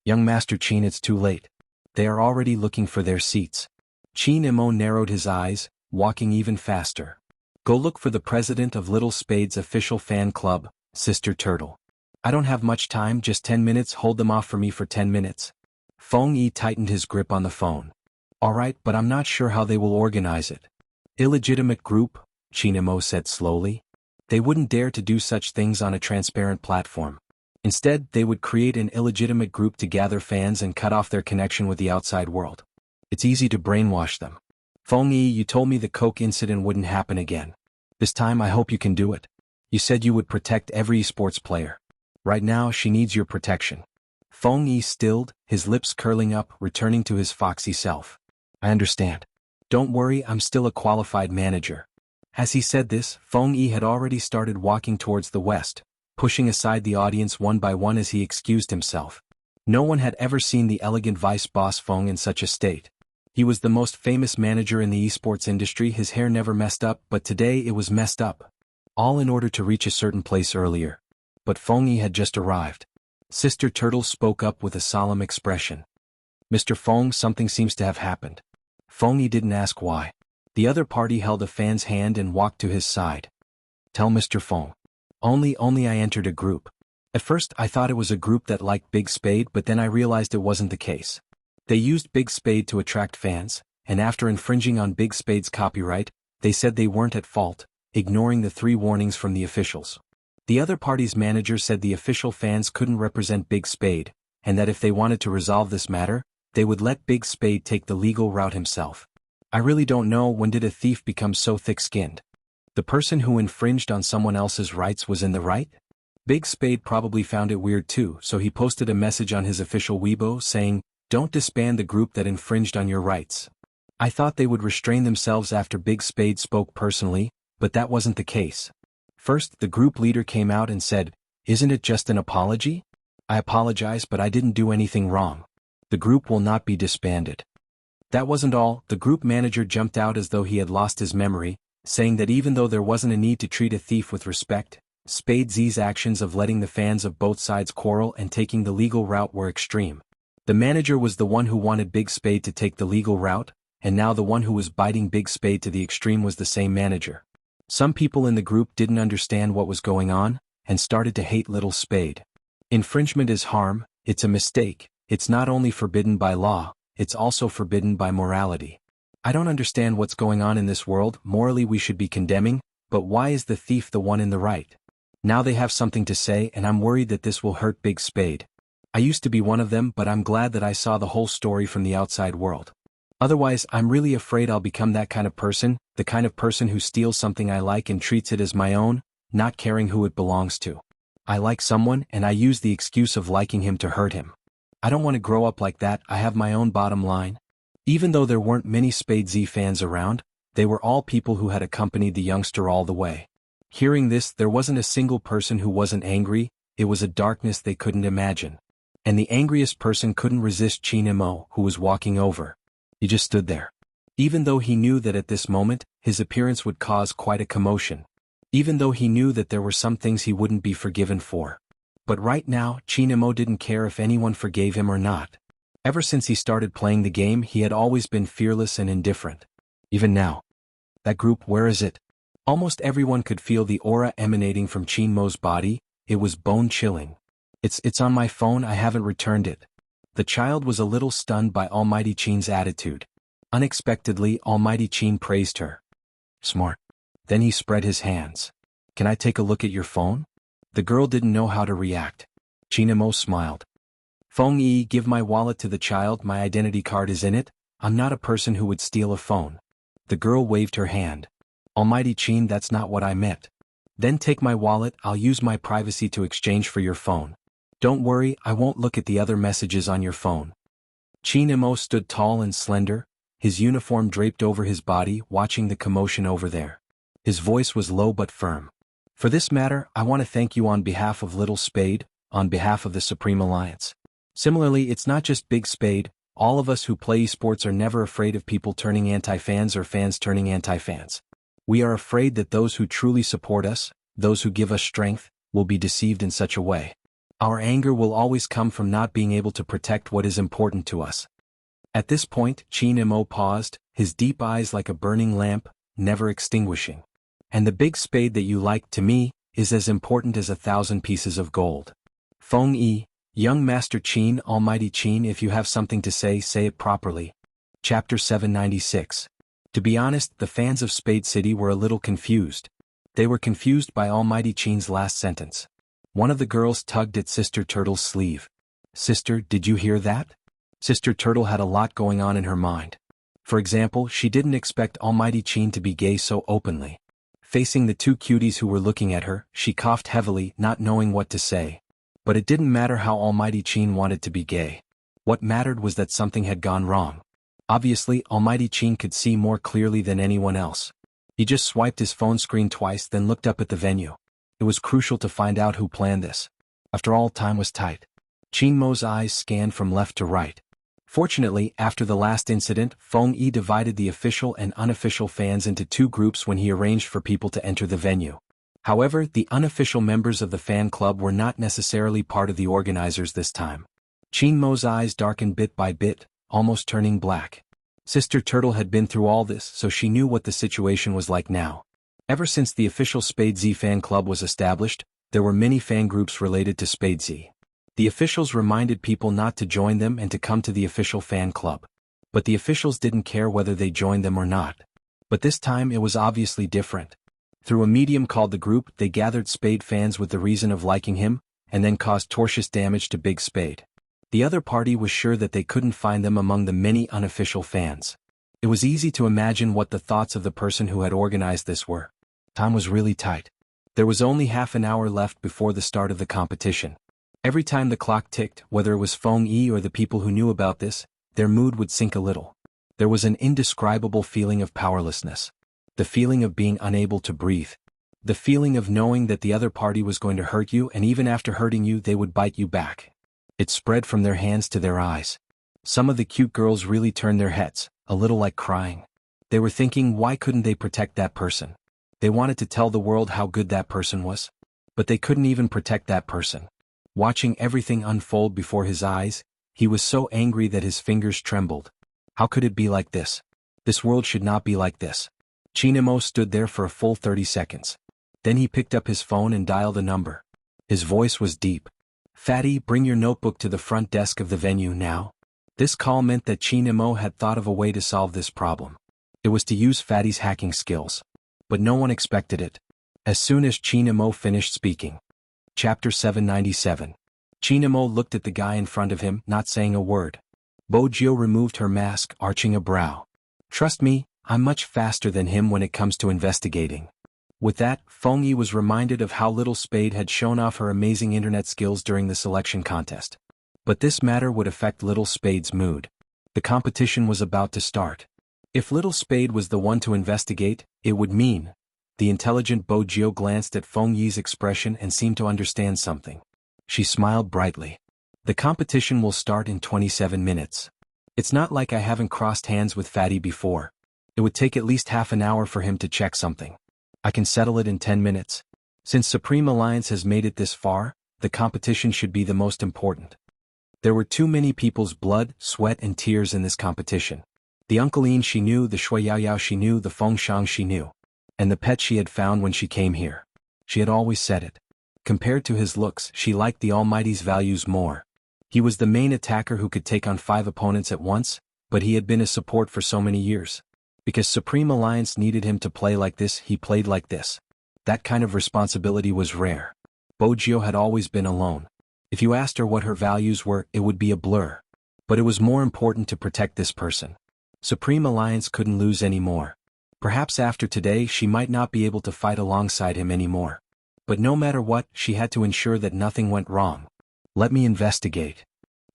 Young Master Qin, it's too late. They are already looking for their seats. Qin Imo narrowed his eyes, walking even faster. Go look for the president of Little Spade's official fan club, Sister Turtle. I don't have much time, just 10 minutes, hold them off for me for 10 minutes. Fengyi tightened his grip on the phone. Alright, but I'm not sure how they will organize it. Illegitimate group, Qin Imo said slowly. They wouldn't dare to do such things on a transparent platform. Instead, they would create an illegitimate group to gather fans and cut off their connection with the outside world. It's easy to brainwash them. Feng Yi, you told me the Coke incident wouldn't happen again. This time I hope you can do it. You said you would protect every esports player. Right now she needs your protection. Feng Yi stilled, his lips curling up, returning to his foxy self. I understand. Don't worry, I'm still a qualified manager. As he said this, Feng Yi had already started walking towards the west, pushing aside the audience one by one as he excused himself. No one had ever seen the elegant vice boss Feng in such a state. He was the most famous manager in the esports industry, his hair never messed up, but today it was messed up. All in order to reach a certain place earlier. But Feng Yi had just arrived. Sister Turtle spoke up with a solemn expression. Mr. Feng, something seems to have happened. Feng Yi didn't ask why. The other party held a fan's hand and walked to his side. Tell Mr. Feng. Only I entered a group. At first I thought it was a group that liked Big Spade, but then I realized it wasn't the case. They used Big Spade to attract fans, and after infringing on Big Spade's copyright, they said they weren't at fault, ignoring the 3 warnings from the officials. The other party's manager said the official fans couldn't represent Big Spade, and that if they wanted to resolve this matter, they would let Big Spade take the legal route himself. I really don't know, when did a thief become so thick-skinned? The person who infringed on someone else's rights was in the right? Big Spade probably found it weird too, so he posted a message on his official Weibo saying, "Don't disband the group that infringed on your rights." I thought they would restrain themselves after Big Spade spoke personally, but that wasn't the case. First, the group leader came out and said, "Isn't it just an apology? I apologize, but I didn't do anything wrong. The group will not be disbanded." That wasn't all. The group manager jumped out as though he had lost his memory, saying that even though there wasn't a need to treat a thief with respect, Spade Z's actions of letting the fans of both sides quarrel and taking the legal route were extreme. The manager was the one who wanted Big Spade to take the legal route, and now the one who was biting Big Spade to the extreme was the same manager. Some people in the group didn't understand what was going on, and started to hate Little Spade. Infringement is harm, it's a mistake, it's not only forbidden by law, it's also forbidden by morality. I don't understand what's going on in this world. Morally we should be condemning, but why is the thief the one in the right? Now they have something to say, and I'm worried that this will hurt Big Spade. I used to be one of them, but I'm glad that I saw the whole story from the outside world. Otherwise, I'm really afraid I'll become that kind of person, the kind of person who steals something I like and treats it as my own, not caring who it belongs to. I like someone, and I use the excuse of liking him to hurt him. I don't want to grow up like that. I have my own bottom line. Even though there weren't many Spade Z fans around, they were all people who had accompanied the youngster all the way. Hearing this, there wasn't a single person who wasn't angry. It was a darkness they couldn't imagine. And the angriest person couldn't resist Chinemo, who was walking over. He just stood there. Even though he knew that at this moment, his appearance would cause quite a commotion. Even though he knew that there were some things he wouldn't be forgiven for. But right now, Chinemo didn't care if anyone forgave him or not. Ever since he started playing the game, he had always been fearless and indifferent. Even now. That group, where is it? Almost everyone could feel the aura emanating from Chinmo's body. It was bone-chilling. It's on my phone, I haven't returned it. The child was a little stunned by Almighty Chin's attitude. Unexpectedly, Almighty Chin praised her. Smart. Then he spread his hands. Can I take a look at your phone? The girl didn't know how to react. Chinemo smiled. Feng Yi, give my wallet to the child, my identity card is in it. I'm not a person who would steal a phone. The girl waved her hand. Almighty Chin, that's not what I meant. Then take my wallet, I'll use my privacy to exchange for your phone. Don't worry, I won't look at the other messages on your phone. Chinemo stood tall and slender, his uniform draped over his body, watching the commotion over there. His voice was low but firm. For this matter, I want to thank you on behalf of Little Spade, on behalf of the Supreme Alliance. Similarly, it's not just Big Spade, all of us who play esports are never afraid of people turning anti-fans or fans turning anti-fans. We are afraid that those who truly support us, those who give us strength, will be deceived in such a way. Our anger will always come from not being able to protect what is important to us. At this point, Chinemo paused, his deep eyes like a burning lamp, never extinguishing. And the Big Spade that you like, to me, is as important as 1,000 pieces of gold. Feng Yi, young Master Chin, Almighty Chin, if you have something to say it properly. Chapter 796. To be honest, the fans of Spade City were a little confused. They were confused by Almighty Chin's last sentence. One of the girls tugged at Sister Turtle's sleeve. "Sister, did you hear that?" Sister Turtle had a lot going on in her mind. For example, she didn't expect Almighty Qin to be gay so openly. Facing the two cuties who were looking at her, she coughed heavily, not knowing what to say. But it didn't matter how Almighty Qin wanted to be gay. What mattered was that something had gone wrong. Obviously, Almighty Qin could see more clearly than anyone else. He just swiped his phone screen twice, then looked up at the venue. It was crucial to find out who planned this. After all, time was tight. Qin Mo's eyes scanned from left to right. Fortunately, after the last incident, Feng Yi divided the official and unofficial fans into two groups when he arranged for people to enter the venue. However, the unofficial members of the fan club were not necessarily part of the organizers this time. Qin Mo's eyes darkened bit by bit, almost turning black. Sister Turtle had been through all this, so she knew what the situation was like now. Ever since the official Spade Z fan club was established, there were many fan groups related to Spade Z. The officials reminded people not to join them and to come to the official fan club. But the officials didn't care whether they joined them or not. But this time it was obviously different. Through a medium called the group, they gathered Spade fans with the reason of liking him, and then caused tortious damage to Big Spade. The other party was sure that they couldn't find them among the many unofficial fans. It was easy to imagine what the thoughts of the person who had organized this were. Time was really tight. There was only half an hour left before the start of the competition. Every time the clock ticked, whether it was Feng Yi or the people who knew about this, their mood would sink a little. There was an indescribable feeling of powerlessness. The feeling of being unable to breathe. The feeling of knowing that the other party was going to hurt you, and even after hurting you they would bite you back. It spread from their hands to their eyes. Some of the cute girls really turned their heads, a little like crying. They were thinking, why couldn't they protect that person? They wanted to tell the world how good that person was. But they couldn't even protect that person. Watching everything unfold before his eyes, he was so angry that his fingers trembled. How could it be like this? This world should not be like this. Qin Mo stood there for a full 30 seconds. Then he picked up his phone and dialed a number. His voice was deep. "Fatty, bring your notebook to the front desk of the venue now." This call meant that Qin Mo had thought of a way to solve this problem. It was to use Fatty's hacking skills. But no one expected it. As soon as Qin Mo finished speaking. Chapter 797. Qin Mo looked at the guy in front of him, not saying a word. Bo Jiu removed her mask, arching a brow. "Trust me, I'm much faster than him when it comes to investigating." With that, Feng Yi was reminded of how Little Spade had shown off her amazing internet skills during the selection contest. But this matter would affect Little Spade's mood. The competition was about to start. If Little Spade was the one to investigate, it would mean. The intelligent Bo Jiu glanced at Feng Yi's expression and seemed to understand something. She smiled brightly. "The competition will start in 27 minutes. It's not like I haven't crossed hands with Fatty before. It would take at least half an hour for him to check something. I can settle it in 10 minutes. Since Supreme Alliance has made it this far, the competition should be the most important." There were too many people's blood, sweat and tears in this competition. The Uncle Ian she knew, the Shui Yao Yao she knew, the Feng Shang she knew. And the pet she had found when she came here. She had always said it. Compared to his looks, she liked the Almighty's values more. He was the main attacker who could take on 5 opponents at once, but he had been a support for so many years. Because Supreme Alliance needed him to play like this, he played like this. That kind of responsibility was rare. Bo Jiu had always been alone. If you asked her what her values were, it would be a blur. But it was more important to protect this person. Supreme Alliance couldn't lose anymore. Perhaps after today she might not be able to fight alongside him anymore. But no matter what, she had to ensure that nothing went wrong. "Let me investigate."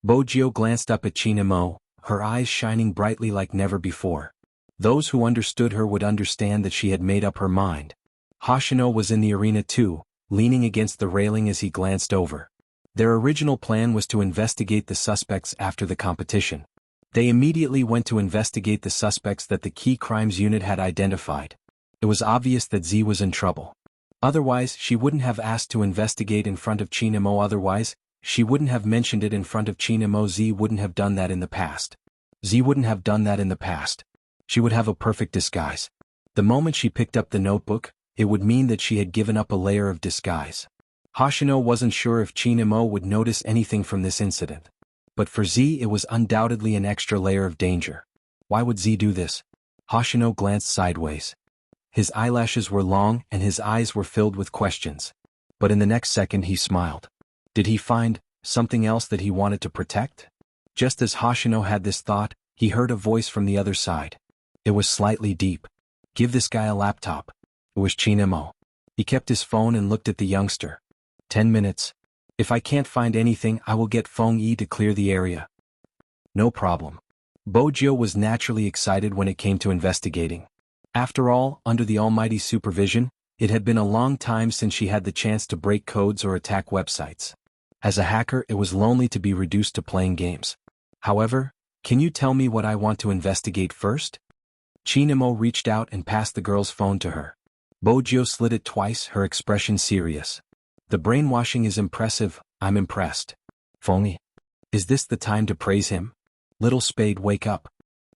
Bo Jiu glanced up at Qin Mo, her eyes shining brightly like never before. Those who understood her would understand that she had made up her mind. Hoshino was in the arena too, leaning against the railing as he glanced over. Their original plan was to investigate the suspects after the competition. They immediately went to investigate the suspects that the Key Crimes Unit had identified. It was obvious that Z was in trouble. Otherwise, she wouldn't have asked to investigate in front of Qin Mo. Otherwise, she wouldn't have mentioned it in front of Qin Mo. Z wouldn't have done that in the past. Z wouldn't have done that in the past. She would have a perfect disguise. The moment she picked up the notebook, it would mean that she had given up a layer of disguise. Hoshino wasn't sure if Qin Mo would notice anything from this incident. But for Z it was undoubtedly an extra layer of danger. Why would Z do this? Hoshino glanced sideways. His eyelashes were long and his eyes were filled with questions. But in the next second he smiled. Did he find something else that he wanted to protect? Just as Hoshino had this thought, he heard a voice from the other side. It was slightly deep. Give this guy a laptop. It was Chinemo. He kept his phone and looked at the youngster. 10 minutes. If I can't find anything, I will get Feng Yi to clear the area. No problem. Bojo was naturally excited when it came to investigating. After all, under the Almighty's supervision, it had been a long time since she had the chance to break codes or attack websites. As a hacker, it was lonely to be reduced to playing games. However, can you tell me what I want to investigate first? Chinemo reached out and passed the girl's phone to her. Bojo slid it twice, her expression serious. The brainwashing is impressive, I'm impressed. Feng Yi. Is this the time to praise him? Little Spade, wake up.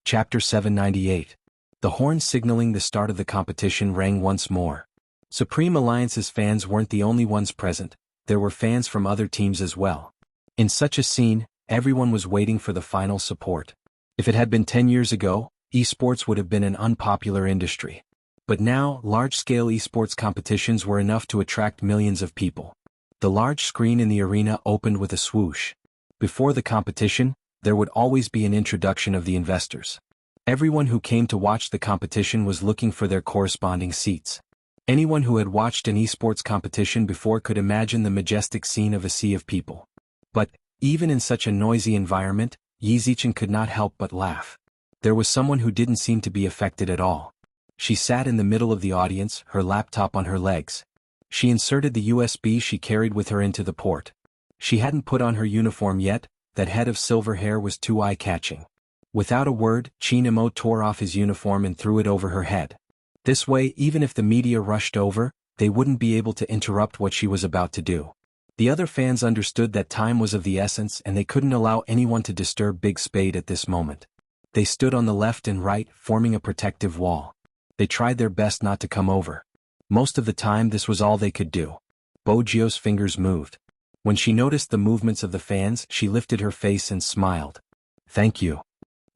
Chapter 798. The horn signaling the start of the competition rang once more. Supreme Alliance's fans weren't the only ones present, there were fans from other teams as well. In such a scene, everyone was waiting for the final support. If it had been 10 years ago, esports would have been an unpopular industry. But now, large-scale esports competitions were enough to attract millions of people. The large screen in the arena opened with a swoosh. Before the competition, there would always be an introduction of the investors. Everyone who came to watch the competition was looking for their corresponding seats. Anyone who had watched an esports competition before could imagine the majestic scene of a sea of people. But, even in such a noisy environment, Yi Zichen could not help but laugh. There was someone who didn't seem to be affected at all. She sat in the middle of the audience, her laptop on her legs. She inserted the USB she carried with her into the port. She hadn't put on her uniform yet, that head of silver hair was too eye-catching. Without a word, Chinemo tore off his uniform and threw it over her head. This way, even if the media rushed over, they wouldn't be able to interrupt what she was about to do. The other fans understood that time was of the essence and they couldn't allow anyone to disturb Big Spade at this moment. They stood on the left and right, forming a protective wall. They tried their best not to come over. Most of the time this was all they could do. Bojo's fingers moved. When she noticed the movements of the fans, she lifted her face and smiled. Thank you.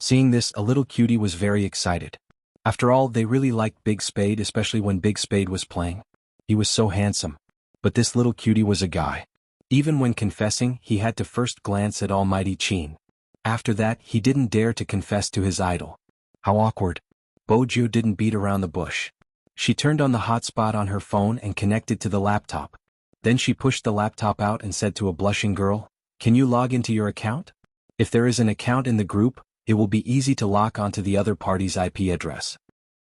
Seeing this, a little cutie was very excited. After all, they really liked Big Spade, especially when Big Spade was playing. He was so handsome. But this little cutie was a guy. Even when confessing, he had to first glance at Almighty Qin. After that, he didn't dare to confess to his idol. How awkward. Bojo didn't beat around the bush. She turned on the hotspot on her phone and connected to the laptop. Then she pushed the laptop out and said to a blushing girl, "Can you log into your account? If there is an account in the group, it will be easy to lock onto the other party's IP address."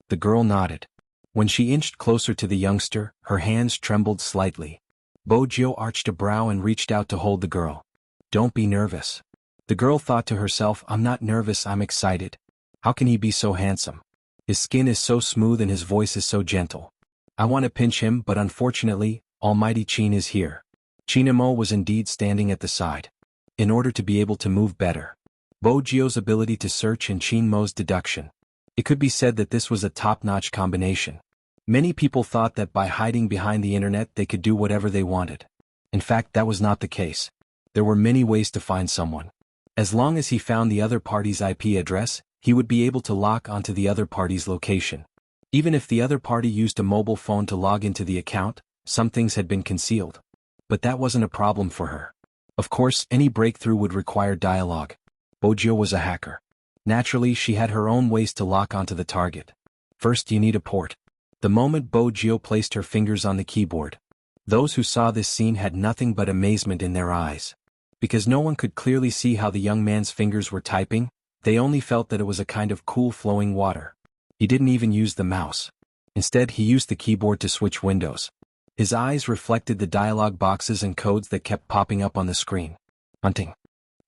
The girl nodded. When she inched closer to the youngster, her hands trembled slightly. Bojo arched a brow and reached out to hold the girl. Don't be nervous. The girl thought to herself, I'm not nervous, I'm excited. How can he be so handsome? His skin is so smooth and his voice is so gentle. I want to pinch him, but unfortunately, Almighty Qin is here. Chinemo was indeed standing at the side. In order to be able to move better. Bojo's ability to search and Chinmo's deduction. It could be said that this was a top-notch combination. Many people thought that by hiding behind the internet they could do whatever they wanted. In fact, that was not the case. There were many ways to find someone. As long as he found the other party's IP address, he would be able to lock onto the other party's location. Even if the other party used a mobile phone to log into the account, some things had been concealed. But that wasn't a problem for her. Of course, any breakthrough would require dialogue. Bojo was a hacker. Naturally, she had her own ways to lock onto the target. First, you need a port. The moment Bojo placed her fingers on the keyboard, those who saw this scene had nothing but amazement in their eyes. Because no one could clearly see how the young man's fingers were typing, they only felt that it was a kind of cool flowing water. He didn't even use the mouse. Instead, he used the keyboard to switch windows. His eyes reflected the dialog boxes and codes that kept popping up on the screen. Hunting.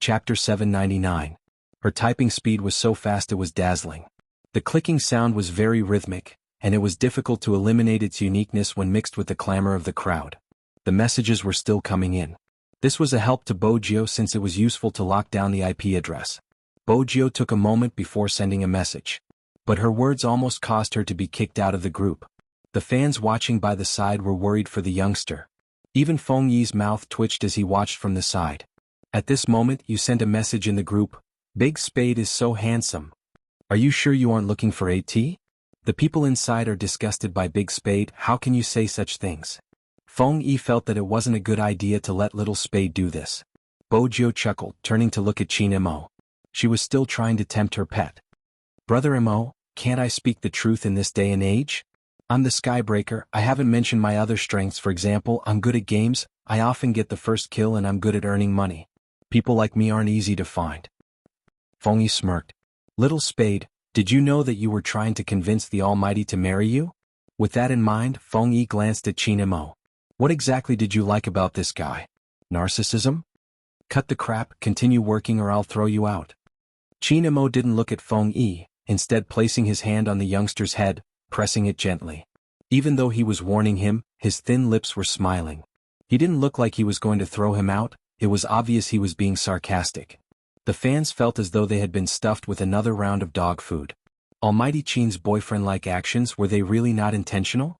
Chapter 799. Her typing speed was so fast it was dazzling. The clicking sound was very rhythmic, and it was difficult to eliminate its uniqueness when mixed with the clamor of the crowd. The messages were still coming in. This was a help to Bojo since it was useful to lock down the IP address. Bojo took a moment before sending a message. But her words almost caused her to be kicked out of the group. The fans watching by the side were worried for the youngster. Even Feng Yi's mouth twitched as he watched from the side. At this moment, you sent a message in the group. Big Spade is so handsome. Are you sure you aren't looking for AT? The people inside are disgusted by Big Spade. How can you say such things? Feng Yi felt that it wasn't a good idea to let little Spade do this. Bo Jiu chuckled, turning to look at Qin Mo. She was still trying to tempt her pet. Brother Mo, can't I speak the truth in this day and age? I'm the Skybreaker. I haven't mentioned my other strengths. For example, I'm good at games, I often get the first kill, and I'm good at earning money. People like me aren't easy to find. Feng Yi smirked. Little Spade, did you know that you were trying to convince the Almighty to marry you? With that in mind, Feng Yi glanced at Qin Mo. What exactly did you like about this guy? Narcissism? Cut the crap, continue working or I'll throw you out. Qin Mo didn't look at Feng Yi, instead placing his hand on the youngster's head, pressing it gently. Even though he was warning him, his thin lips were smiling. He didn't look like he was going to throw him out, it was obvious he was being sarcastic. The fans felt as though they had been stuffed with another round of dog food. Almighty Qin's boyfriend-like actions, were they really not intentional?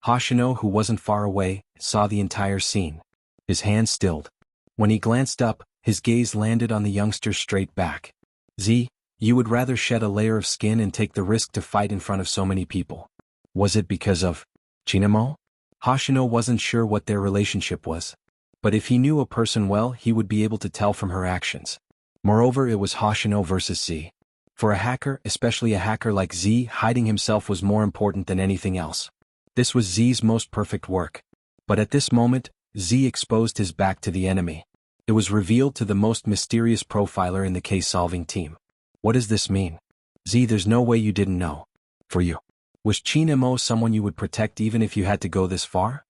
Hoshino, who wasn't far away, saw the entire scene. His hand stilled. When he glanced up, his gaze landed on the youngster's straight back. Z, you would rather shed a layer of skin and take the risk to fight in front of so many people. Was it because of Qin Mo? Hoshino wasn't sure what their relationship was. But if he knew a person well, he would be able to tell from her actions. Moreover, it was Hoshino versus Z. For a hacker, especially a hacker like Z, hiding himself was more important than anything else. This was Z's most perfect work. But at this moment, Z exposed his back to the enemy. It was revealed to the most mysterious profiler in the case-solving team. What does this mean? Z, there's no way you didn't know. For you. Was Qin Mo someone you would protect even if you had to go this far?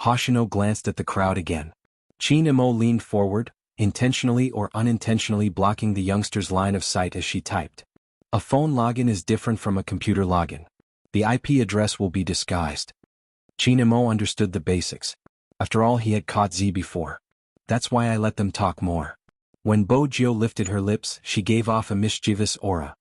Hoshino glanced at the crowd again. Qin Mo leaned forward, intentionally or unintentionally blocking the youngster's line of sight as she typed. A phone login is different from a computer login. The IP address will be disguised. Qin Mo understood the basics. After all, he had caught Z before. That's why I let them talk more. When Bo Jiu lifted her lips, she gave off a mischievous aura.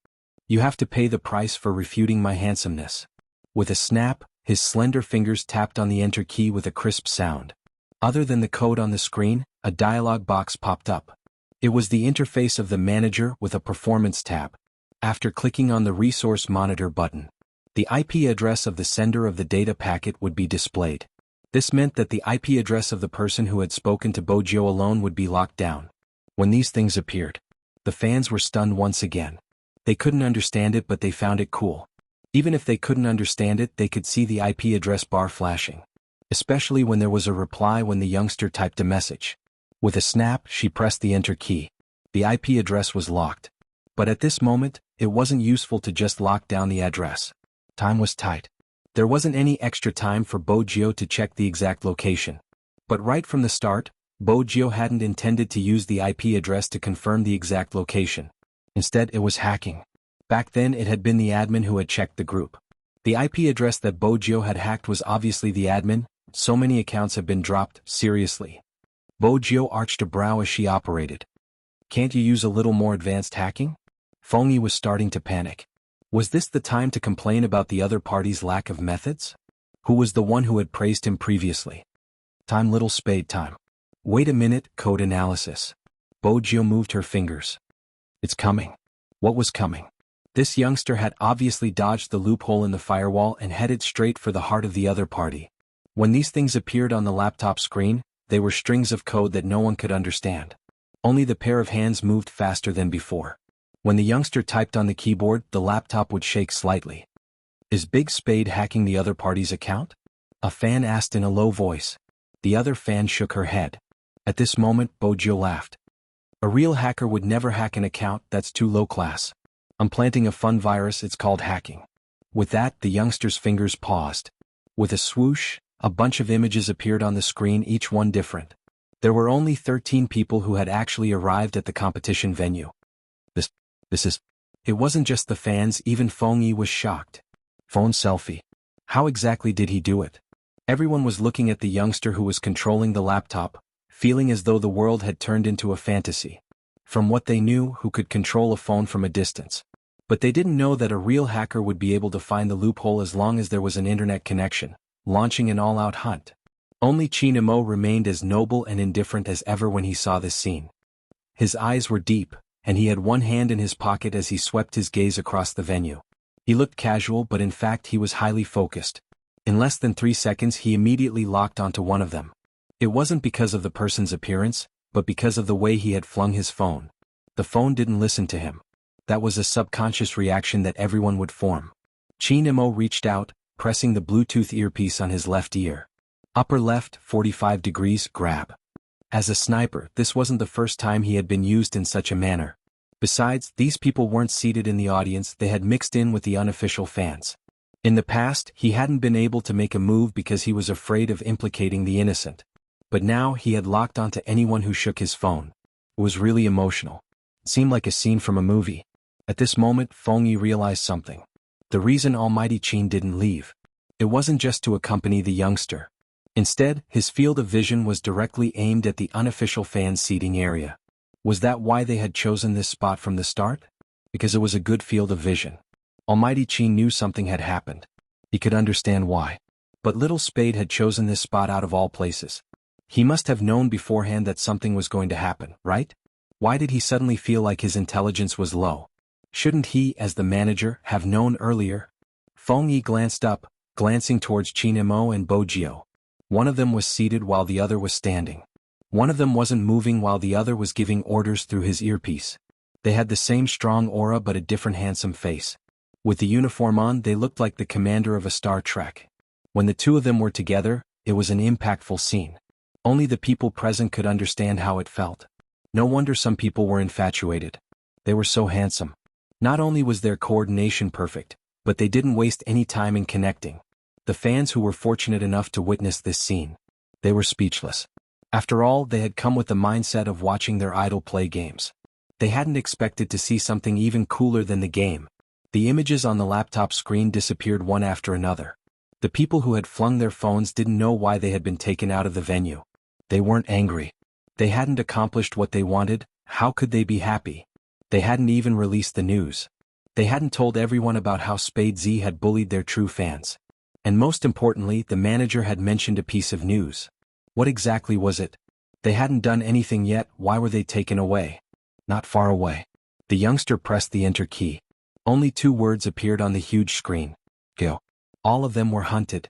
You have to pay the price for refuting my handsomeness. With a snap, his slender fingers tapped on the enter key with a crisp sound. Other than the code on the screen, a dialog box popped up. It was the interface of the manager with a performance tab. After clicking on the resource monitor button, the IP address of the sender of the data packet would be displayed. This meant that the IP address of the person who had spoken to Bo Jiu alone would be locked down. When these things appeared, the fans were stunned once again. They couldn't understand it, but they found it cool. Even if they couldn't understand it, they could see the IP address bar flashing. Especially when there was a reply when the youngster typed a message. With a snap, she pressed the enter key. The IP address was locked. But at this moment, it wasn't useful to just lock down the address. Time was tight. There wasn't any extra time for Bo Jiu to check the exact location. But right from the start, Bo Jiu hadn't intended to use the IP address to confirm the exact location. Instead, it was hacking. Back then, it had been the admin who had checked the group. The IP address that Bo Jiu had hacked was obviously the admin. So many accounts have been dropped, seriously. Bo Jiu arched a brow as she operated. Can't you use a little more advanced hacking? Feng Yi was starting to panic. Was this the time to complain about the other party's lack of methods? Who was the one who had praised him previously? Time, little Spade, time. Wait a minute, code analysis. Bo Jiu moved her fingers. It's coming. What was coming? This youngster had obviously dodged the loophole in the firewall and headed straight for the heart of the other party. When these things appeared on the laptop screen, they were strings of code that no one could understand. Only the pair of hands moved faster than before. When the youngster typed on the keyboard, the laptop would shake slightly. Is Big Spade hacking the other party's account? A fan asked in a low voice. The other fan shook her head. At this moment, Bo Jiu laughed. A real hacker would never hack an account, that's too low class. I'm planting a fun virus, it's called hacking. With that, the youngster's fingers paused. With a swoosh, a bunch of images appeared on the screen, each one different. There were only 13 people who had actually arrived at the competition venue. It wasn't just the fans, even Feng Yi was shocked. Phone selfie. How exactly did he do it? Everyone was looking at the youngster who was controlling the laptop, feeling as though the world had turned into a fantasy. From what they knew, who could control a phone from a distance. But they didn't know that a real hacker would be able to find the loophole as long as there was an internet connection, launching an all-out hunt. Only Qin Mo remained as noble and indifferent as ever when he saw this scene. His eyes were deep, and he had one hand in his pocket as he swept his gaze across the venue. He looked casual, but in fact he was highly focused. In less than 3 seconds he immediately locked onto one of them. It wasn't because of the person's appearance, but because of the way he had flung his phone. The phone didn't listen to him. That was a subconscious reaction that everyone would form. Xianhuan reached out, pressing the Bluetooth earpiece on his left ear. Upper left, 45 degrees, grab. As a sniper, this wasn't the first time he had been used in such a manner. Besides, these people weren't seated in the audience, they had mixed in with the unofficial fans. In the past, he hadn't been able to make a move because he was afraid of implicating the innocent. But now he had locked onto anyone who shook his phone. It was really emotional. It seemed like a scene from a movie. At this moment, Feng Yi realized something. The reason Almighty Qin didn't leave. It wasn't just to accompany the youngster. Instead, his field of vision was directly aimed at the unofficial fan seating area. Was that why they had chosen this spot from the start? Because it was a good field of vision. Almighty Qin knew something had happened. He could understand why. But Little Spade had chosen this spot out of all places. He must have known beforehand that something was going to happen, right? Why did he suddenly feel like his intelligence was low? Shouldn't he, as the manager, have known earlier? Feng Yi glanced up, glancing towards Qianhuan and Bojio. One of them was seated while the other was standing. One of them wasn't moving while the other was giving orders through his earpiece. They had the same strong aura but a different handsome face. With the uniform on, they looked like the commander of a Star Trek. When the two of them were together, it was an impactful scene. Only the people present could understand how it felt. No wonder some people were infatuated. They were so handsome. Not only was their coordination perfect, but they didn't waste any time in connecting. The fans who were fortunate enough to witness this scene, they were speechless. After all, they had come with the mindset of watching their idol play games. They hadn't expected to see something even cooler than the game. The images on the laptop screen disappeared one after another. The people who had flung their phones didn't know why they had been taken out of the venue. They weren't angry. They hadn't accomplished what they wanted. How could they be happy? They hadn't even released the news. They hadn't told everyone about how Spade Z had bullied their true fans. And most importantly, the manager had mentioned a piece of news. What exactly was it? They hadn't done anything yet, why were they taken away? Not far away. The youngster pressed the enter key. Only 2 words appeared on the huge screen. Go. All of them were hunted.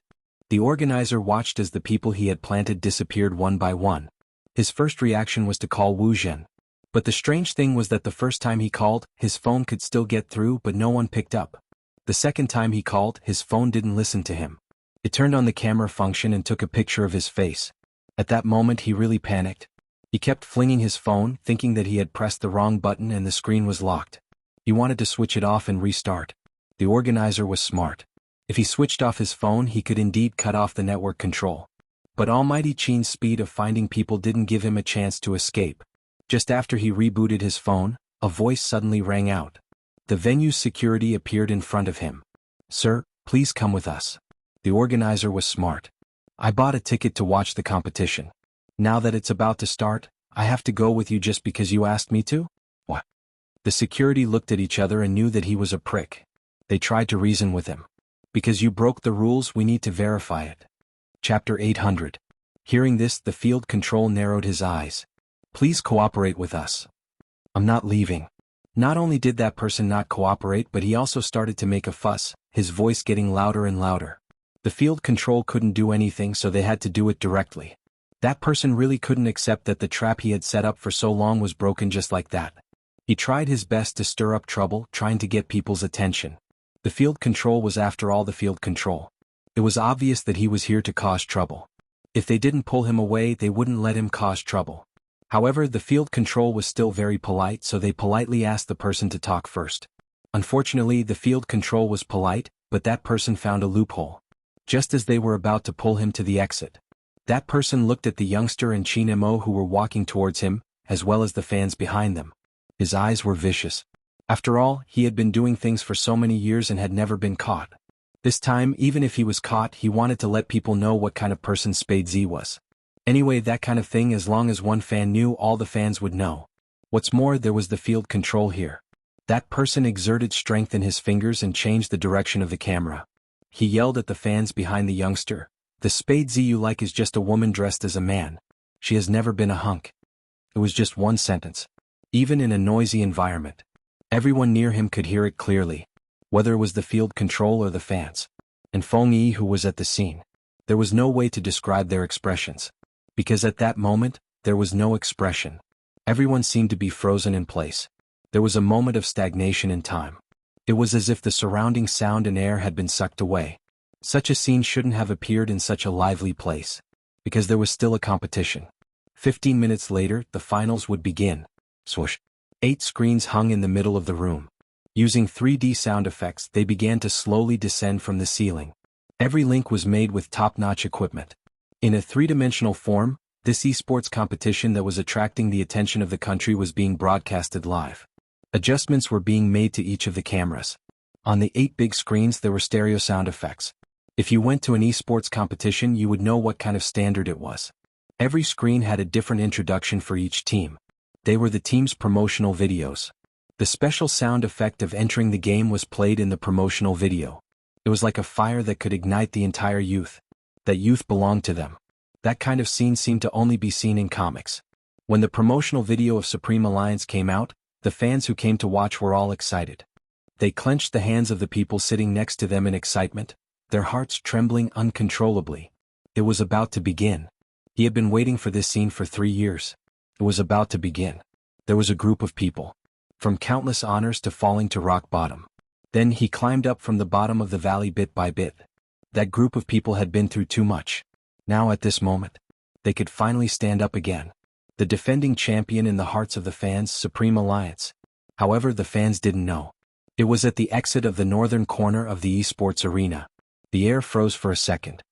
The organizer watched as the people he had planted disappeared one by one. His first reaction was to call Wu Zhen. But the strange thing was that the first time he called, his phone could still get through but no one picked up. The second time he called, his phone didn't listen to him. It turned on the camera function and took a picture of his face. At that moment he really panicked. He kept flinging his phone, thinking that he had pressed the wrong button and the screen was locked. He wanted to switch it off and restart. The organizer was smart. If he switched off his phone, he could indeed cut off the network control. But Almighty Qin's speed of finding people didn't give him a chance to escape. Just after he rebooted his phone, a voice suddenly rang out. The venue's security appeared in front of him. "Sir, please come with us." The organizer was smart. "I bought a ticket to watch the competition. Now that it's about to start, I have to go with you just because you asked me to?" What? The security looked at each other and knew that he was a prick. They tried to reason with him. "Because you broke the rules, we need to verify it." Chapter 800. Hearing this, the field control narrowed his eyes. "Please cooperate with us. I'm not leaving." Not only did that person not cooperate, but he also started to make a fuss, his voice getting louder and louder. The field control couldn't do anything, so they had to do it directly. That person really couldn't accept that the trap he had set up for so long was broken just like that. He tried his best to stir up trouble, trying to get people's attention. The field control was after all the field control. It was obvious that he was here to cause trouble. If they didn't pull him away, they wouldn't let him cause trouble. However, the field control was still very polite, so they politely asked the person to talk first. Unfortunately, the field control was polite, but that person found a loophole. Just as they were about to pull him to the exit, that person looked at the youngster and Qianhuan who were walking towards him, as well as the fans behind them. His eyes were vicious. After all, he had been doing things for so many years and had never been caught. This time, even if he was caught, he wanted to let people know what kind of person Spade Z was. Anyway, that kind of thing, as long as one fan knew, all the fans would know. What's more, there was the field control here. That person exerted strength in his fingers and changed the direction of the camera. He yelled at the fans behind the youngster. "The Spade Z you like is just a woman dressed as a man. She has never been a hunk." It was just one sentence. Even in a noisy environment, everyone near him could hear it clearly, whether it was the field control or the fans. and Feng Yi, who was at the scene. There was no way to describe their expressions. Because at that moment, there was no expression. Everyone seemed to be frozen in place. There was a moment of stagnation in time. It was as if the surrounding sound and air had been sucked away. Such a scene shouldn't have appeared in such a lively place. Because there was still a competition. 15 minutes later, the finals would begin. Swoosh. 8 screens hung in the middle of the room. Using 3D sound effects, they began to slowly descend from the ceiling. Every link was made with top-notch equipment. In a 3-dimensional form, this esports competition that was attracting the attention of the country was being broadcasted live. Adjustments were being made to each of the cameras. On the 8 big screens there were stereo sound effects. If you went to an esports competition, you would know what kind of standard it was. Every screen had a different introduction for each team. They were the team's promotional videos. The special sound effect of entering the game was played in the promotional video. It was like a fire that could ignite the entire youth. That youth belonged to them. That kind of scene seemed to only be seen in comics. When the promotional video of Supreme Alliance came out, the fans who came to watch were all excited. They clenched the hands of the people sitting next to them in excitement, their hearts trembling uncontrollably. It was about to begin. He had been waiting for this scene for 3 years. It was about to begin. There was a group of people. From countless honors to falling to rock bottom. Then he climbed up from the bottom of the valley bit by bit. That group of people had been through too much. Now at this moment, they could finally stand up again. The defending champion in the hearts of the fans, Supreme Alliance. However, the fans didn't know. It was at the exit of the northern corner of the esports arena. The air froze for a second.